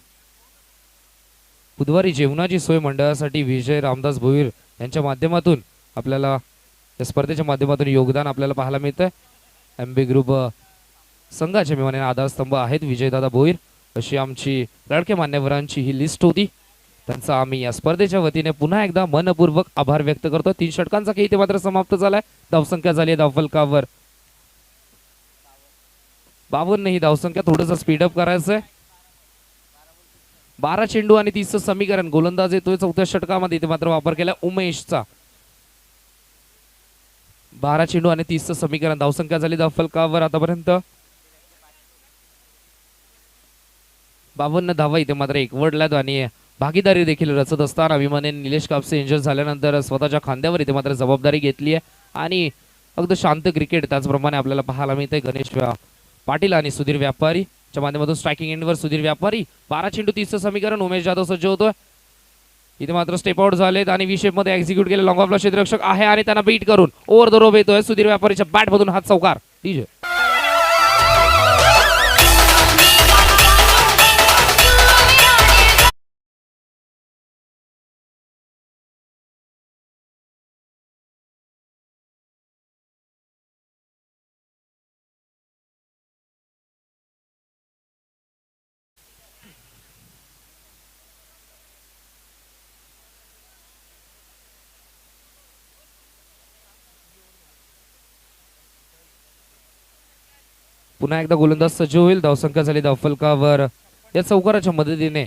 बुधवारी जेवणाची सोय मंडळासाठी विजय रामदास भोईर यांच्या माध्यमातून आपल्याला या स्पर्धेच्या माध्यमातून योगदान आपल्याला पाहायला मिळतंय. एमबी ग्रुप संघाचे मी म्हणेन आधारस्तंभ आहेत विजयदादा भोईर. अशी आमची लाडक्या मान्यवरांची ही लिस्ट होती. त्यांचा आम्ही या स्पर्धेच्या वतीने पुन्हा एकदा मनपूर्वक आभार व्यक्त करतो. 3 षटकांचा खेळ इथे मात्र समाप्त झालाय. धावसंख्या झाली आहे धावफलकावर 52. ही धावसंख्या थोडंसं स्पीडअप करायचंय. 12 चेंडू आणि 30चं समीकरण गोलंदाज येतोय 4थ्या षटकामध्ये. इथे मात्र वापर केला उमेशचा. 12 चेंडू आणि 30चं समीकरण. धावसंख्या झाली धावफलकावर आतापर्यंत 52 धावा इथे मात्र एकवटल्यात आणि भागीदारी देखील रचत असताना विमाने निलेश कापसे इंजर झाल्यानंतर स्वतःच्या खांद्यावर इथे मात्र जबाबदारी घेतली आहे आणि अगदी शांत क्रिकेट त्याचप्रमाणे आपल्याला पाहायला मिळते. गणेश पाटील आणि सुधीर व्यापारी च्या माध्यमातून स्ट्रायकिंग एंडवर सुधीर व्यापारी. 12 चेंडू 30चं समीकरण. उमेश जाधव सज्ज होतोय. इथे मात्र स्टेप आउट झालेत आणि विशेप मध्ये एक्झिक्यूट केले. लॉंग ऑफला क्षेत्ररक्षक आहे आणि त्यांना बीट करून ओव्हर द रोप येतोय सुधीर व्यापारीच्या बॅट मधून हात चौकार. डीजे पुन्हा एकदा गोलंदाज सज्ज होईल. धावसंख्या झाली धावफलकावर या चौकाराच्या मदतीने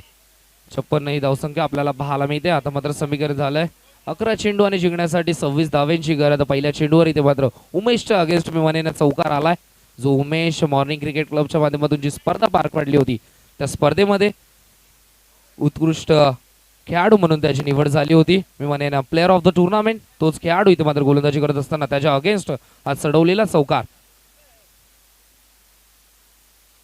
56 ही धावसंख्या आपल्याला पाहायला मिळते. आता मात्र समीकरण झालंय 11 चेंडू आणि जिंकण्यासाठी 26 धावांची गरज. पहिल्या चेंडूवर इथे मात्र उमेशच्या अगेन्स्ट मी म्हणेन चौकार आलाय. जो उमेश मॉर्निंग क्रिकेट क्लबच्या माध्यमातून जी स्पर्धा पार पाडली होती त्या स्पर्धेमध्ये उत्कृष्ट खेळाडू म्हणून त्याची निवड झाली होती. मी म्हणेन प्लेअर ऑफ द टुर्नामेंट तोच खेळाडू इथे मात्र गोलंदाजी करत असताना त्याच्या अगेन्स्ट आज चढवलेला चौकार.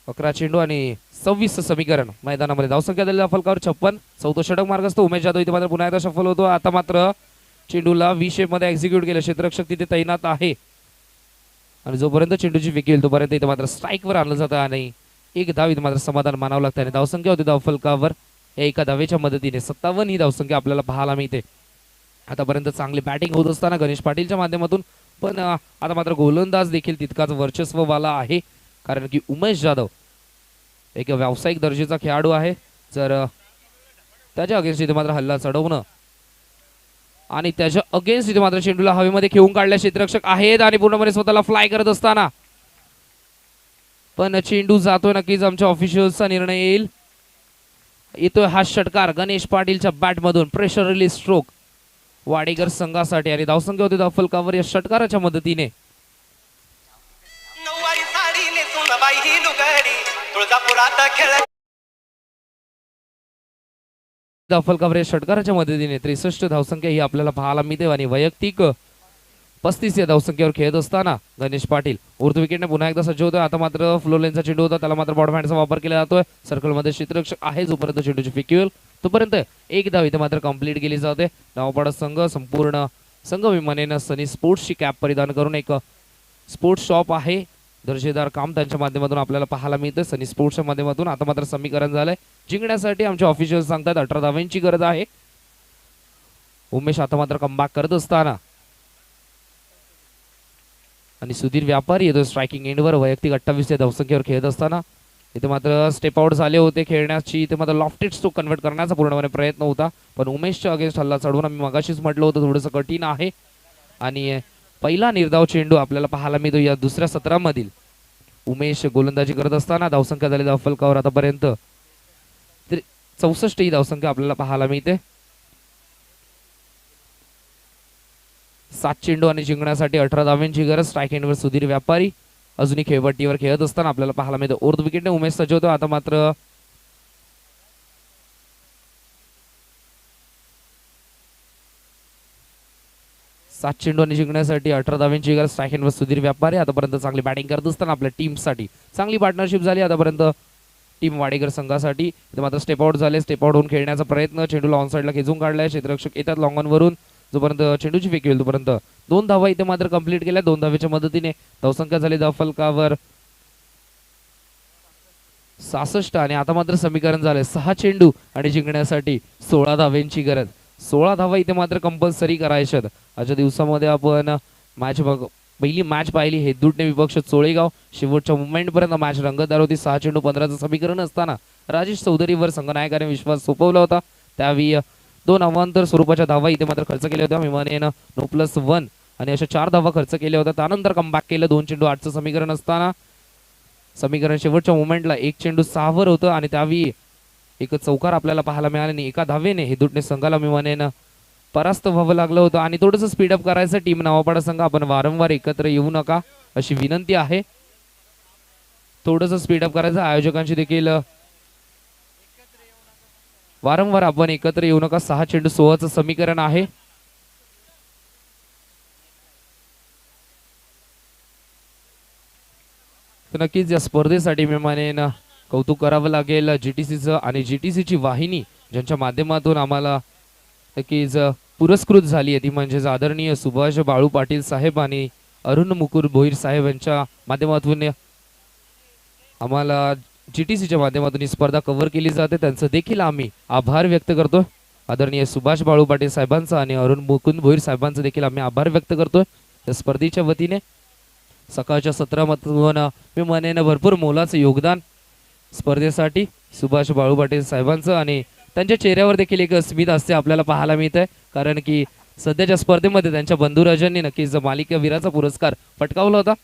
11 चेंडू आणि 26 समीकरण मैदानामध्ये. धावसंख्या झालेल्या फलकावर 56. 4थं षटक मार्गस्थ उमेश जाधव इथे मात्र पुन्हा एकदा सफल होतो. आता मात्र चेंडूला व्ही शेप मध्ये एक्झिक्यूट केलं. क्षेत्ररक्षक तिथे तैनात आहे आणि जोपर्यंत चेंडूची विकेट येईल तोपर्यंत इथे मात्र स्ट्राईकवर आणलं जातं आणि एक धाव इथे मात्र समाधान मानावं लागतं. आणि धावसंख्या होती धावफलकावर एका धावेच्या मदतीने 57 ही धावसंख्या आपल्याला पाहायला मिळते. आतापर्यंत चांगली बॅटिंग होत असताना गणेश पाटीलच्या माध्यमातून पण आता मात्र गोलंदाज देखील तितकाच वर्चस्ववाला आहे. कारण की उमेश जाधव एक व्यावसायिक दर्जाचा खेळाडू आहे. जर त्याच्या अगेन्स्ट इथे मात्र हल्ला चढवणं आणि त्याच्या अगेन्स्ट इथे मात्र चेंडूला हवेमध्ये खेळून काढल्या क्षेत्ररक्षक आहेत आणि पूर्णपणे स्वतःला फ्लाय करत असताना पण चेंडू जातोय. नक्कीच आमच्या ऑफिशियल्सचा निर्णय येईल. येतोय हा षटकार गणेश पाटीलच्या बॅट मधून. प्रेशर रिलीज स्ट्रोक वाडेकर संघासाठी आणि धावसंख्या होती धावफलकावर या षटकाराच्या मदतीने. नऊवारी साडी नेसून बाई ही लुगडी तुळजापुरात खेळ धावफलकावर या षटकाराच्या मदतीने 63 धावसंख्या ही आपल्याला पाहायला मिळते आणि वैयक्तिक 35 या धावसंख्येवर खेळत असताना गणेश पाटील उर्ध विकेटने पुन्हा एकदा सज्ज होतोय. आता मात्र फ्लोर लेनचा चेंडू होता त्याला मात्र बॉटम हँडचा वापर केला जातोय. सर्कलमध्ये क्षेत्ररक्षक आहे जोपर्यंत चेंडूची फेकी होईल तोपर्यंत एक धाव इथे मात्र कंप्लीट केली जाते. नावपाडा संघ संपूर्ण संघ विमानेनं सनी स्पोर्ट्सची कॅप परिधान करून एक स्पोर्ट्स शॉप आहे. दर्जेदार काम त्यांच्या माध्यमातून आपल्याला पाहायला मिळतं सनी स्पोर्ट्सच्या माध्यमातून. आता मात्र समीकरण झालंय जिंकण्यासाठी आमचे ऑफिशियल सांगतात 18 धावांची गरज आहे. उमेश आता मात्र कमबॅक करत असताना आणि सुधीर व्यापारी येतो स्ट्रायकिंग एंडवर वैयक्तिक 28 या धावसंख्येवर खेळत असताना. इथे मात्र स्टेप आउट झाले होते खेळण्याची. इथे मात्र लॉफ्टेड स्ट्रोक कन्वर्ट करण्याचा पूर्णपणे प्रयत्न होता पण उमेशच्या अगेन्स्ट हल्ला चढवून आम्ही मगाशीच म्हटलं होतं थोडंसं कठीण आहे. आणि पहिला निर्धाव चेंडू आपल्याला पाहायला मिळतो या दुसऱ्या सत्रामधील. उमेश गोलंदाजी करत असताना धावसंख्या झाली धावफलकावर आतापर्यंत 64 ही धावसंख्या आपल्याला पाहायला मिळते. 7 चेंडू आणि जिंकण्यासाठी 18 धावांची गरज. स्ट्राईक एंडवर सुधीर व्यापारी अजूनही खेळपट्टीवर खेळत असताना आपल्याला पाहायला मिळतं. उर्ध विकेटने उमेश सज्ज होतो. आता मात्र 7 चेंडू आणि जिंकण्यासाठी 18 धावांची गरज. स्ट्राईक एंडवर सुधीर व्यापारी आतापर्यंत चांगली बॅटिंग करत असताना आपल्या टीमसाठी चांगली पार्टनरशिप झाली आतापर्यंत टीम वाडेकर संघासाठी. इथे मात्र स्टेप आउट झाले. स्टेप आउट होऊन खेळण्याचा प्रयत्न, चेंडूला ऑन साईडला खेचून काढलाय. क्षेत्ररक्षक येतात लॉंग ऑन वरून, जोपर्यंत चेंडूची फेक येईल तोपर्यंत 2 धावा इथे मात्र कंप्लीट केल्या. 2 धावेच्या मदतीने धावसंख्या झाली धावफलकावर 66 आणि आता मात्र समीकरण झाले 6 चेंडू आणि जिंकण्यासाठी 16 धावांची गरज. 16 धावा इथे मात्र कंपल्सरी करायच्यात. आजच्या दिवसामध्ये आपण पहिली मॅच पाहिली हेदुटणे विपक्ष चोळेगाव. शेवटच्या मुवमेंट पर्यंत मॅच रंगतदार होती. 6 चेंडू 15चं समीकरण असताना राजेश चौधरीवर संघनायकाने विश्वास सोपवला होता. त्यावेळी 2 अवांतर स्वरूपाच्या धावा इथे मात्र खर्च केल्या होत्या. विमानेनं नो+1 आणि अशा 4 धावा खर्च केल्या होत्या. त्यानंतर कमबॅक केलं. 2 चेंडू 8चं समीकरण असताना समीकरण शेवटच्या मुवमेंटला 1 चेंडू 6 वर होतं आणि त्यावेळी एक चौकार आपल्याला पाहायला मिळाला आणि एका धावेने हेदुटणे संघाला विमानेनं परास्त व्हावं लागलं होतं. आणि थोडंसं स्पीडअप करायचं टीम नवापाडा संघ. आपण वारंवार एकत्र येऊ नका अशी विनंती आहे. थोडंसं स्पीडअप करायचं. आयोजकांची देखील वारंवार आपण एकत्र येऊ नका. 6 चेंडू 16चं समीकरण आहे. तर नक्कीच या स्पर्धेसाठी विमानेनं कौतुक करावं लागेल जीटीसीचं आणि जीटीसीची वाहिनी ज्यांच्या माध्यमातून आम्हाला नक्कीच पुरस्कृत झाली आहे ती म्हणजे आदरणीय सुभाष बाळू पाटील साहेब आणि अरुण मुकुर भोईर साहेब यांच्या माध्यमातून आम्हाला जीटीसीच्या माध्यमातून ही स्पर्धा कव्हर केली जाते. त्यांचं देखील आम्ही आभार व्यक्त करतो. आदरणीय सुभाष बाळू पाटील साहेबांचा आणि अरुण मुकुंद भोईर साहेबांचा देखील आम्ही आभार व्यक्त करतोय या स्पर्धेच्या वतीने. सकाळच्या सत्रामधून विमानेनं भरपूर मोलाचं योगदान स्पर्धेसाठी सुभाष बाळू पाटील साहेबांचं आणि त्यांच्या चेहऱ्यावर देखील एक स्मित हास्य आपल्याला पाहायला मिळत आहे. कारण की सध्याच्या स्पर्धेमध्ये त्यांच्या बंधुराजांनी नक्कीच मालिकावीराचा पुरस्कार पटकावला होता.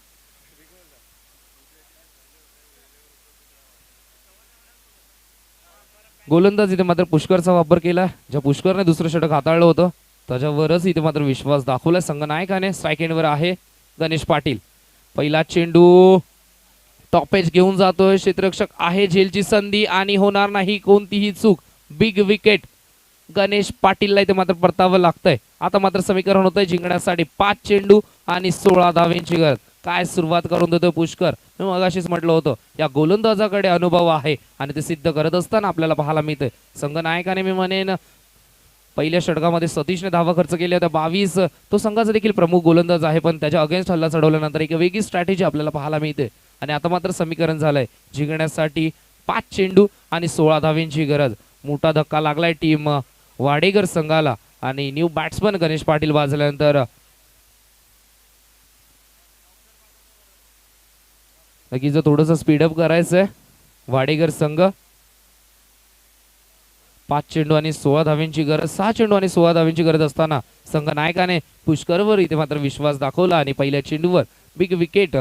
गोलंदाज इथे मात्र पुष्करचा वापर केला. ज्या पुष्करने दुसरं षटक हाताळलं होतं त्याच्यावरच इथे मात्र विश्वास दाखवला संघनायकाने. स्ट्राईक एंडवर आहे गणेश पाटील. पहिला चेंडू टॉप एज घेऊन जातोय. क्षेत्ररक्षक आहे. झेलची संधी आणि होणार नाही कोणतीही चूक. बिग विकेट गणेश पाटीलला इथे मात्र परतावं लागतंय. आता मात्र समीकरण होतंय जिंकण्यासाठी 5 चेंडू आणि 16 धावांची गरज. काय सुरुवात करून देतोय पुष्कर. मी मगाशीच म्हटलं होतं या गोलंदाजाकडे अनुभव आहे आणि ते सिद्ध करत असताना आपल्याला पाहायला मिळतंय. संघनायकाने मी म्हणेन पहिल्या षटकामध्ये सतीशने धावा खर्च केल्या होत्या 22. तो संघाचा देखील प्रमुख गोलंदाज आहे पण त्याच्या अगेन्स्ट हल्ला चढवल्यानंतर एक वेगळी स्ट्रॅटेजी आपल्याला पाहायला मिळते. आणि आता मात्र समीकरण झालंय जिंकण्यासाठी 5 चेंडू आणि 16 धावांची गरज. मोठा धक्का लागलाय टीम वाडेकर संघाला आणि न्यू बॅट्समन गणेश पाटील वाजल्यानंतर नक्कीच थोडंसं स्पीडअप करायचंय वाडेकर संघ. 5 चेंडू आणि 16 धावांची गरज. 6 चेंडू आणि 16 धावांची गरज असताना संघनायकाने पुष्करवर इथे मात्र विश्वास दाखवला आणि पहिल्या चेंडूवर बिग विकेट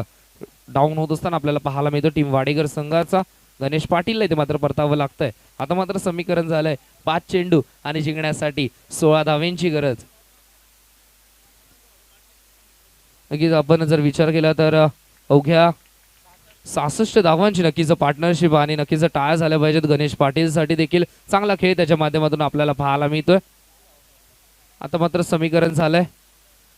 डाऊन होत असताना आपल्याला पाहायला मिळतो टीम वाडेकर संघाचा. गणेश पाटीलला इथे मात्र परतावं लागतंय. आता मात्र समीकरण झालंय 5 चेंडू आणि जिंकण्यासाठी 16 धावांची गरज. नक्कीच आपण जर विचार केला तर अवघ्या 66 धावांची नक्कीच पार्टनरशिप आणि नक्कीच टाळ्या झाल्या पाहिजेत गणेश पाटील साठी देखील. चांगला खेळ त्याच्या माध्यमातून आपल्याला पाहायला मिळतोय. आता मात्र समीकरण झालंय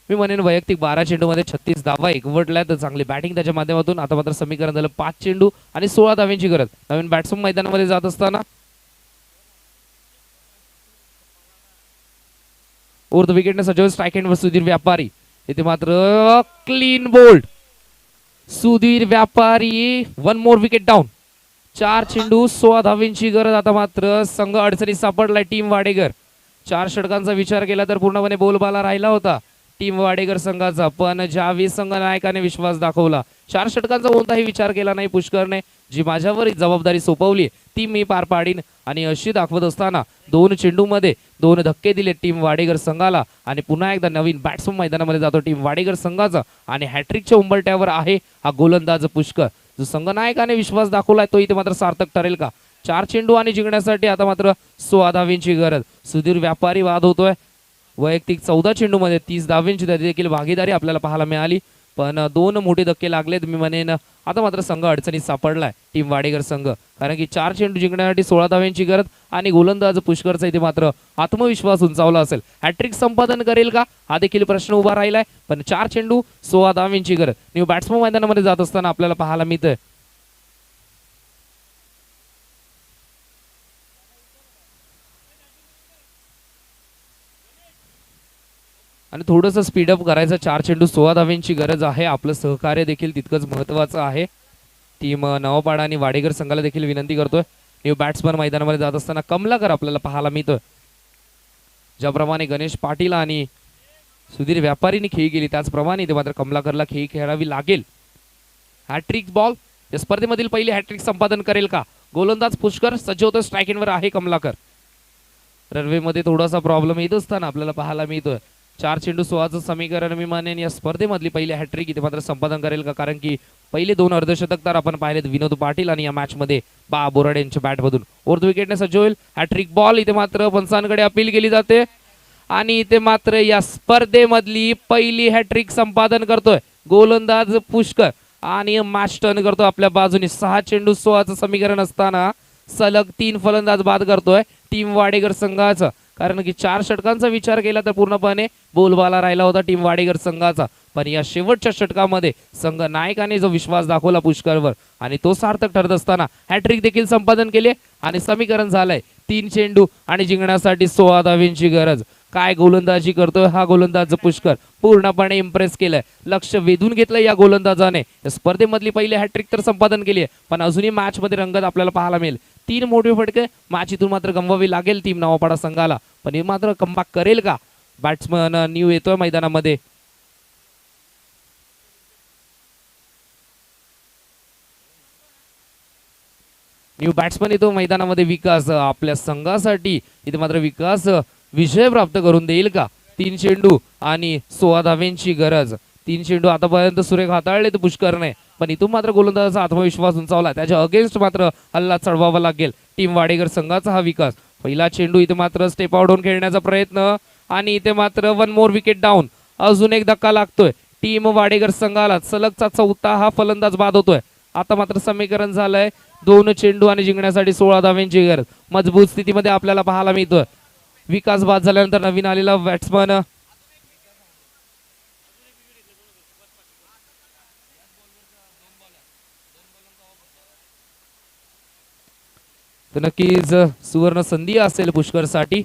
मी म्हणेन वैयक्तिक 12 चेंडूमध्ये 36 धावा एकवटल्या तर चांगली बॅटिंग त्याच्या माध्यमातून. आता मात्र समीकरण झालं 5 चेंडू आणि 16 धावांची गरज. नवीन बॅट्समन मैदानामध्ये जात असताना द विकेटने सजवलं स्ट्राईक एंडवर सुधीर व्यापारी. इथे मात्र क्लीन बोल्ड सुधीर व्यापारी. 1 मोर विकेट डाऊन. 4 चेंडू 16 धावांची गरज. आता मात्र संघ अडचणीत सापडलाय टीम वाडेकर. 4 षटकांचा विचार केला तर पूर्णपणे बोलबाला राहिला होता टीम वाडेकर संघाचा. पण ज्यावेळी संघनायकाने विश्वास दाखवला 4 षटकांचा कोणताही विचार केला नाही पुष्करने. जी माझ्यावर जबाबदारी सोपवली ती मी पार पाडीन आणि अशी दाखवत असताना 2 चेंडूमध्ये 2 धक्के दिले टीम वाडेकर संघाला आणि पुन्हा एकदा नवीन बॅट्समन मैदानामध्ये जातो टीम वाडेकर संघाचा आणि हॅट्रिकच्या उंबरठ्यावर आहे हा गोलंदाज पुष्कर. जो संघनायकाने विश्वास दाखवलाय तो इथे मात्र सार्थक ठरेल का. 4 चेंडू आणि जिंकण्यासाठी आता मात्र 16 धावांची गरज. सुधीर व्यापारी बाद होतोय. वैयक्तिक 14 चेंडूमध्ये 30 धावांची देखील भागीदारी आपल्याला पाहायला मिळाली. पण दोन मोठे धक्के लागलेत मी म्हणेन. आता मात्र संघ अडचणीत सापडलाय टीम वाडेकर संघ, कारण की 4 चेंडू जिंकण्यासाठी 16 धाव्यांची गरज आणि गोलंदाज पुष्करचा इथे मात्र आत्मविश्वास उंचावला असेल. हॅट्रिक संपादन करेल का हा देखील प्रश्न उभा राहिलाय. पण 4 चेंडू 16 धाव्यांची गरज न्यू बॅट्समन मैदानामध्ये जात असताना आपल्याला पाहायला मिळतंय. आणि थोडंसं स्पीडअप करायचं. 4 चेंडू 16 धाव्यांची गरज आहे. आपलं सहकार्य देखील तितकंच महत्वाचं आहे. टीम नवापाडा आणि वाडेकर संघाला देखील विनंती करतोय. न्यू बॅट्समन मैदानामध्ये जात असताना कमलाकर आपल्याला पाहायला मिळतोय. ज्याप्रमाणे गणेश पाटील आणि सुधीर व्यापारीने खेळी केली त्याचप्रमाणे ते मात्र कमलाकरला खेळी खेळावी लागेल. हॅट्रिक बॉल या स्पर्धेमधील पहिली हॅट्रिक संपादन करेल का गोलंदाज पुष्कर सज्ज होतो. स्ट्राईक एंडवर आहे कमलाकर. रनवेमध्ये थोडासा प्रॉब्लेम येत असताना आपल्याला पाहायला मिळतोय. 4 चेंडू 16चं समीकरण मी मानेन या स्पर्धेमधली पहिली हॅट्रिक इथे मात्र संपादन करेल का, कारण की पहिले 2 अर्धशतकदार आपण पाहिलेत विनोद पाटील आणि या मॅच मध्ये बा बोराडे यांच्या बॅटमधून. फोर्थ विकेटने सज्ज होईल. हॅट्रिक बॉल इथे मात्र पंचांकडे अपील केली जाते आणि इथे मात्र या स्पर्धेमधली पहिली हॅट्रिक संपादन करतोय गोलंदाज पुष्कर आणि मॅच टर्न करतो आपल्या बाजूने. 6 चेंडू 16चं समीकरण असताना सलग 3 फलंदाज बाद करतोय टीम वाडेकर संघाचा, कारण की 4 षटकांचा विचार केला तर पूर्णपणे बोलबाला राहिला होता टीम वाडेकर संघाचा. पण या शेवटच्या षटकामध्ये संघ नायकाने जो विश्वास दाखवला पुष्करवर आणि तो सार्थक ठरत असताना हॅट्रिक देखील संपादन केले आणि समीकरण झालंय 3 चेंडू आणि जिंकण्यासाठी 16 धाव्यांची गरज. काय गोलंदाजी करतोय हा गोलंदाज पुष्कर, पूर्णपणे इम्प्रेस केलंय. लक्ष वेधून घेतलंय या गोलंदाजाने. या स्पर्धेमधली पहिली हॅट्रिक तर संपादन केली आहे, पण अजूनही मॅच मध्ये रंगत आपल्याला पाहायला मिळेल. 3 मोठे फटके मॅच इथून मात्र गमवावी लागेल टीम नवापाडा संघाला. पण हे मात्र कमबॅक करेल का बॅट्समन न्यू येतोय मैदानामध्ये. न्यू बॅट्समन येतो मैदानामध्ये. विकास आपल्या संघासाठी इथे मात्र विकास विजय प्राप्त करून देईल का. 3 चेंडू आणि 16 धाव्यांची गरज. 3 चेंडू आतापर्यंत सुरेख हाताळले तर पुष्करने, पण इथून मात्र गोलंदाजाचा आत्मविश्वास उंचावला. त्याच्या अगेन्स्ट मात्र हल्ला चढवावा लागेल टीम वाडेकर संघाचा हा विकास. पहिला चेंडू इथे मात्र स्टेप आउट होऊन खेळण्याचा प्रयत्न आणि इथे मात्र 1 मोर विकेट डाऊन. अजून एक धक्का लागतोय टीम वाडेकर संघाला. सलगचा 4था हा फलंदाज बाद होतोय. आता मात्र समीकरण झालंय 2 चेंडू आणि जिंकण्यासाठी 16 धाव्यांची गरज. मजबूत स्थितीमध्ये आपल्याला पाहायला मिळतोय. विकास बाद झाल्यानंतर नवीन आलेला बॅट्समन तर नक्कीच सुवर्ण संधी असेल पुष्करसाठी.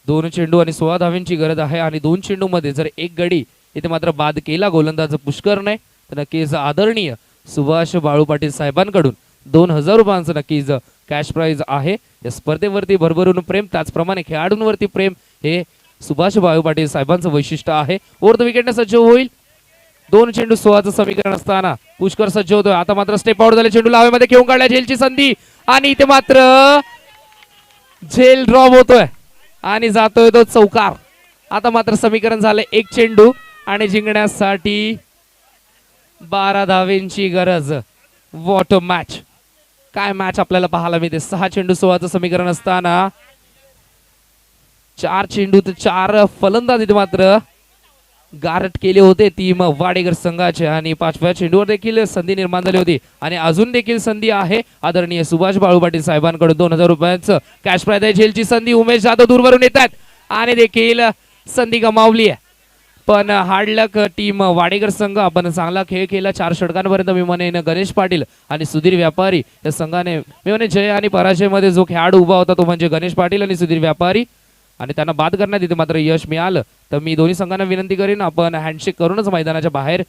2 चेंडू आणि 16 धाव्यांची गरज आहे आणि 2 चेंडू मध्ये जर एक गडी इथे मात्र बाद केला गोलंदाज पुष्करने तर नक्कीच आदरणीय सुभाष बाळू पाटील साहेबांकडून 2000 रुपयांचं नक्कीच कॅश प्राइज आहे. या स्पर्धेवरती भरभरून प्रेम, त्याचप्रमाणे खेळाडूंवरती प्रेम हे सुभाष बाळू पाटील साहेबांचं वैशिष्ट्य आहे. फोर्थ विकेटने सज्ज होईल. 2 चेंडू 16चं समीकरण असताना पुष्कर सज्ज होतोय. आता मात्र स्टेप आउट झाले. चेंडू लावेमध्ये घेऊन काढल्या. झेलची संधी आणि इथे मात्र झेल ड्रॉप होतोय आणि जातोय तो चौकार. आता मात्र समीकरण झालंय 1 चेंडू आणि जिंकण्यासाठी 12 धाव्यांची गरज. What a match. काय मॅच आपल्याला पाहायला मिळते. 6 चेंडू 16चं समीकरण असताना 4 चेंडू तर 4 फलंदाज इथे मात्र गारट केले होते टीम वाडेकर संघाचे आणि 5व्या चेंडूवर देखील संधी निर्माण झाली होती आणि अजून देखील संधी आहे. आदरणीय सुभाष बाळू पाटील साहेबांकडून 2000 रुपयांचं कॅश प्राइज आहे. झेलची संधी. उमेश जाधव दूरवरून येतात आणि देखील संधी गमावली आहे. पण हार्डलक टीम वाडेकर संघ आपण चांगला खेळ केला. 4 षटकांपर्यंत मी म्हणेन गणेश पाटील आणि सुधीर व्यापारी या संघाने मी म्हणेन जय आणि पराजय मध्ये जो खेळाडू उभा होता तो म्हणजे गणेश पाटील आणि सुधीर व्यापारी आणि त्यांना बाद करण्यात इथे मात्र यश मिळालं. तर मी दोन्ही संघांना विनंती करीन आपण हँडशेक करूनच मैदानाच्या बाहेर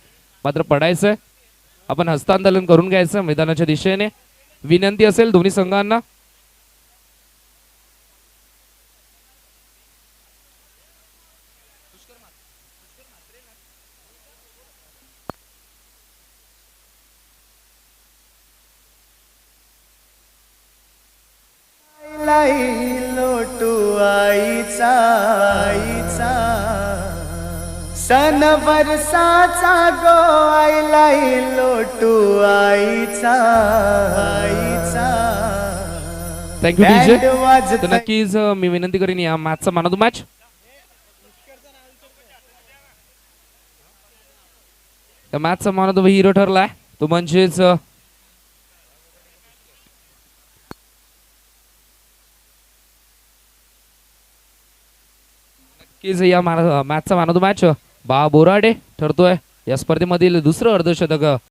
मात्र पडायचंय. आपण हस्तांदोलन करून घ्यायचं मैदानाच्या दिशेने. विनंती असेल दोन्ही संघांना. लोटू आईचा आईचा सन वर्षाचा गो आईलाई लोटू आईचा आईचा. Thank you DJ. तर नक्कीच मी विनंती करीन या मॅचचा मॅन ऑफ द मॅच त्या मॅचचा मान ऑफ द हिरो ठरलाय तो म्हणजेच नक्कीच या मॅचचा मान ऑफ द मॅच बा बोराडे ठरतोय या स्पर्धेमधील दुसरं अर्धशतक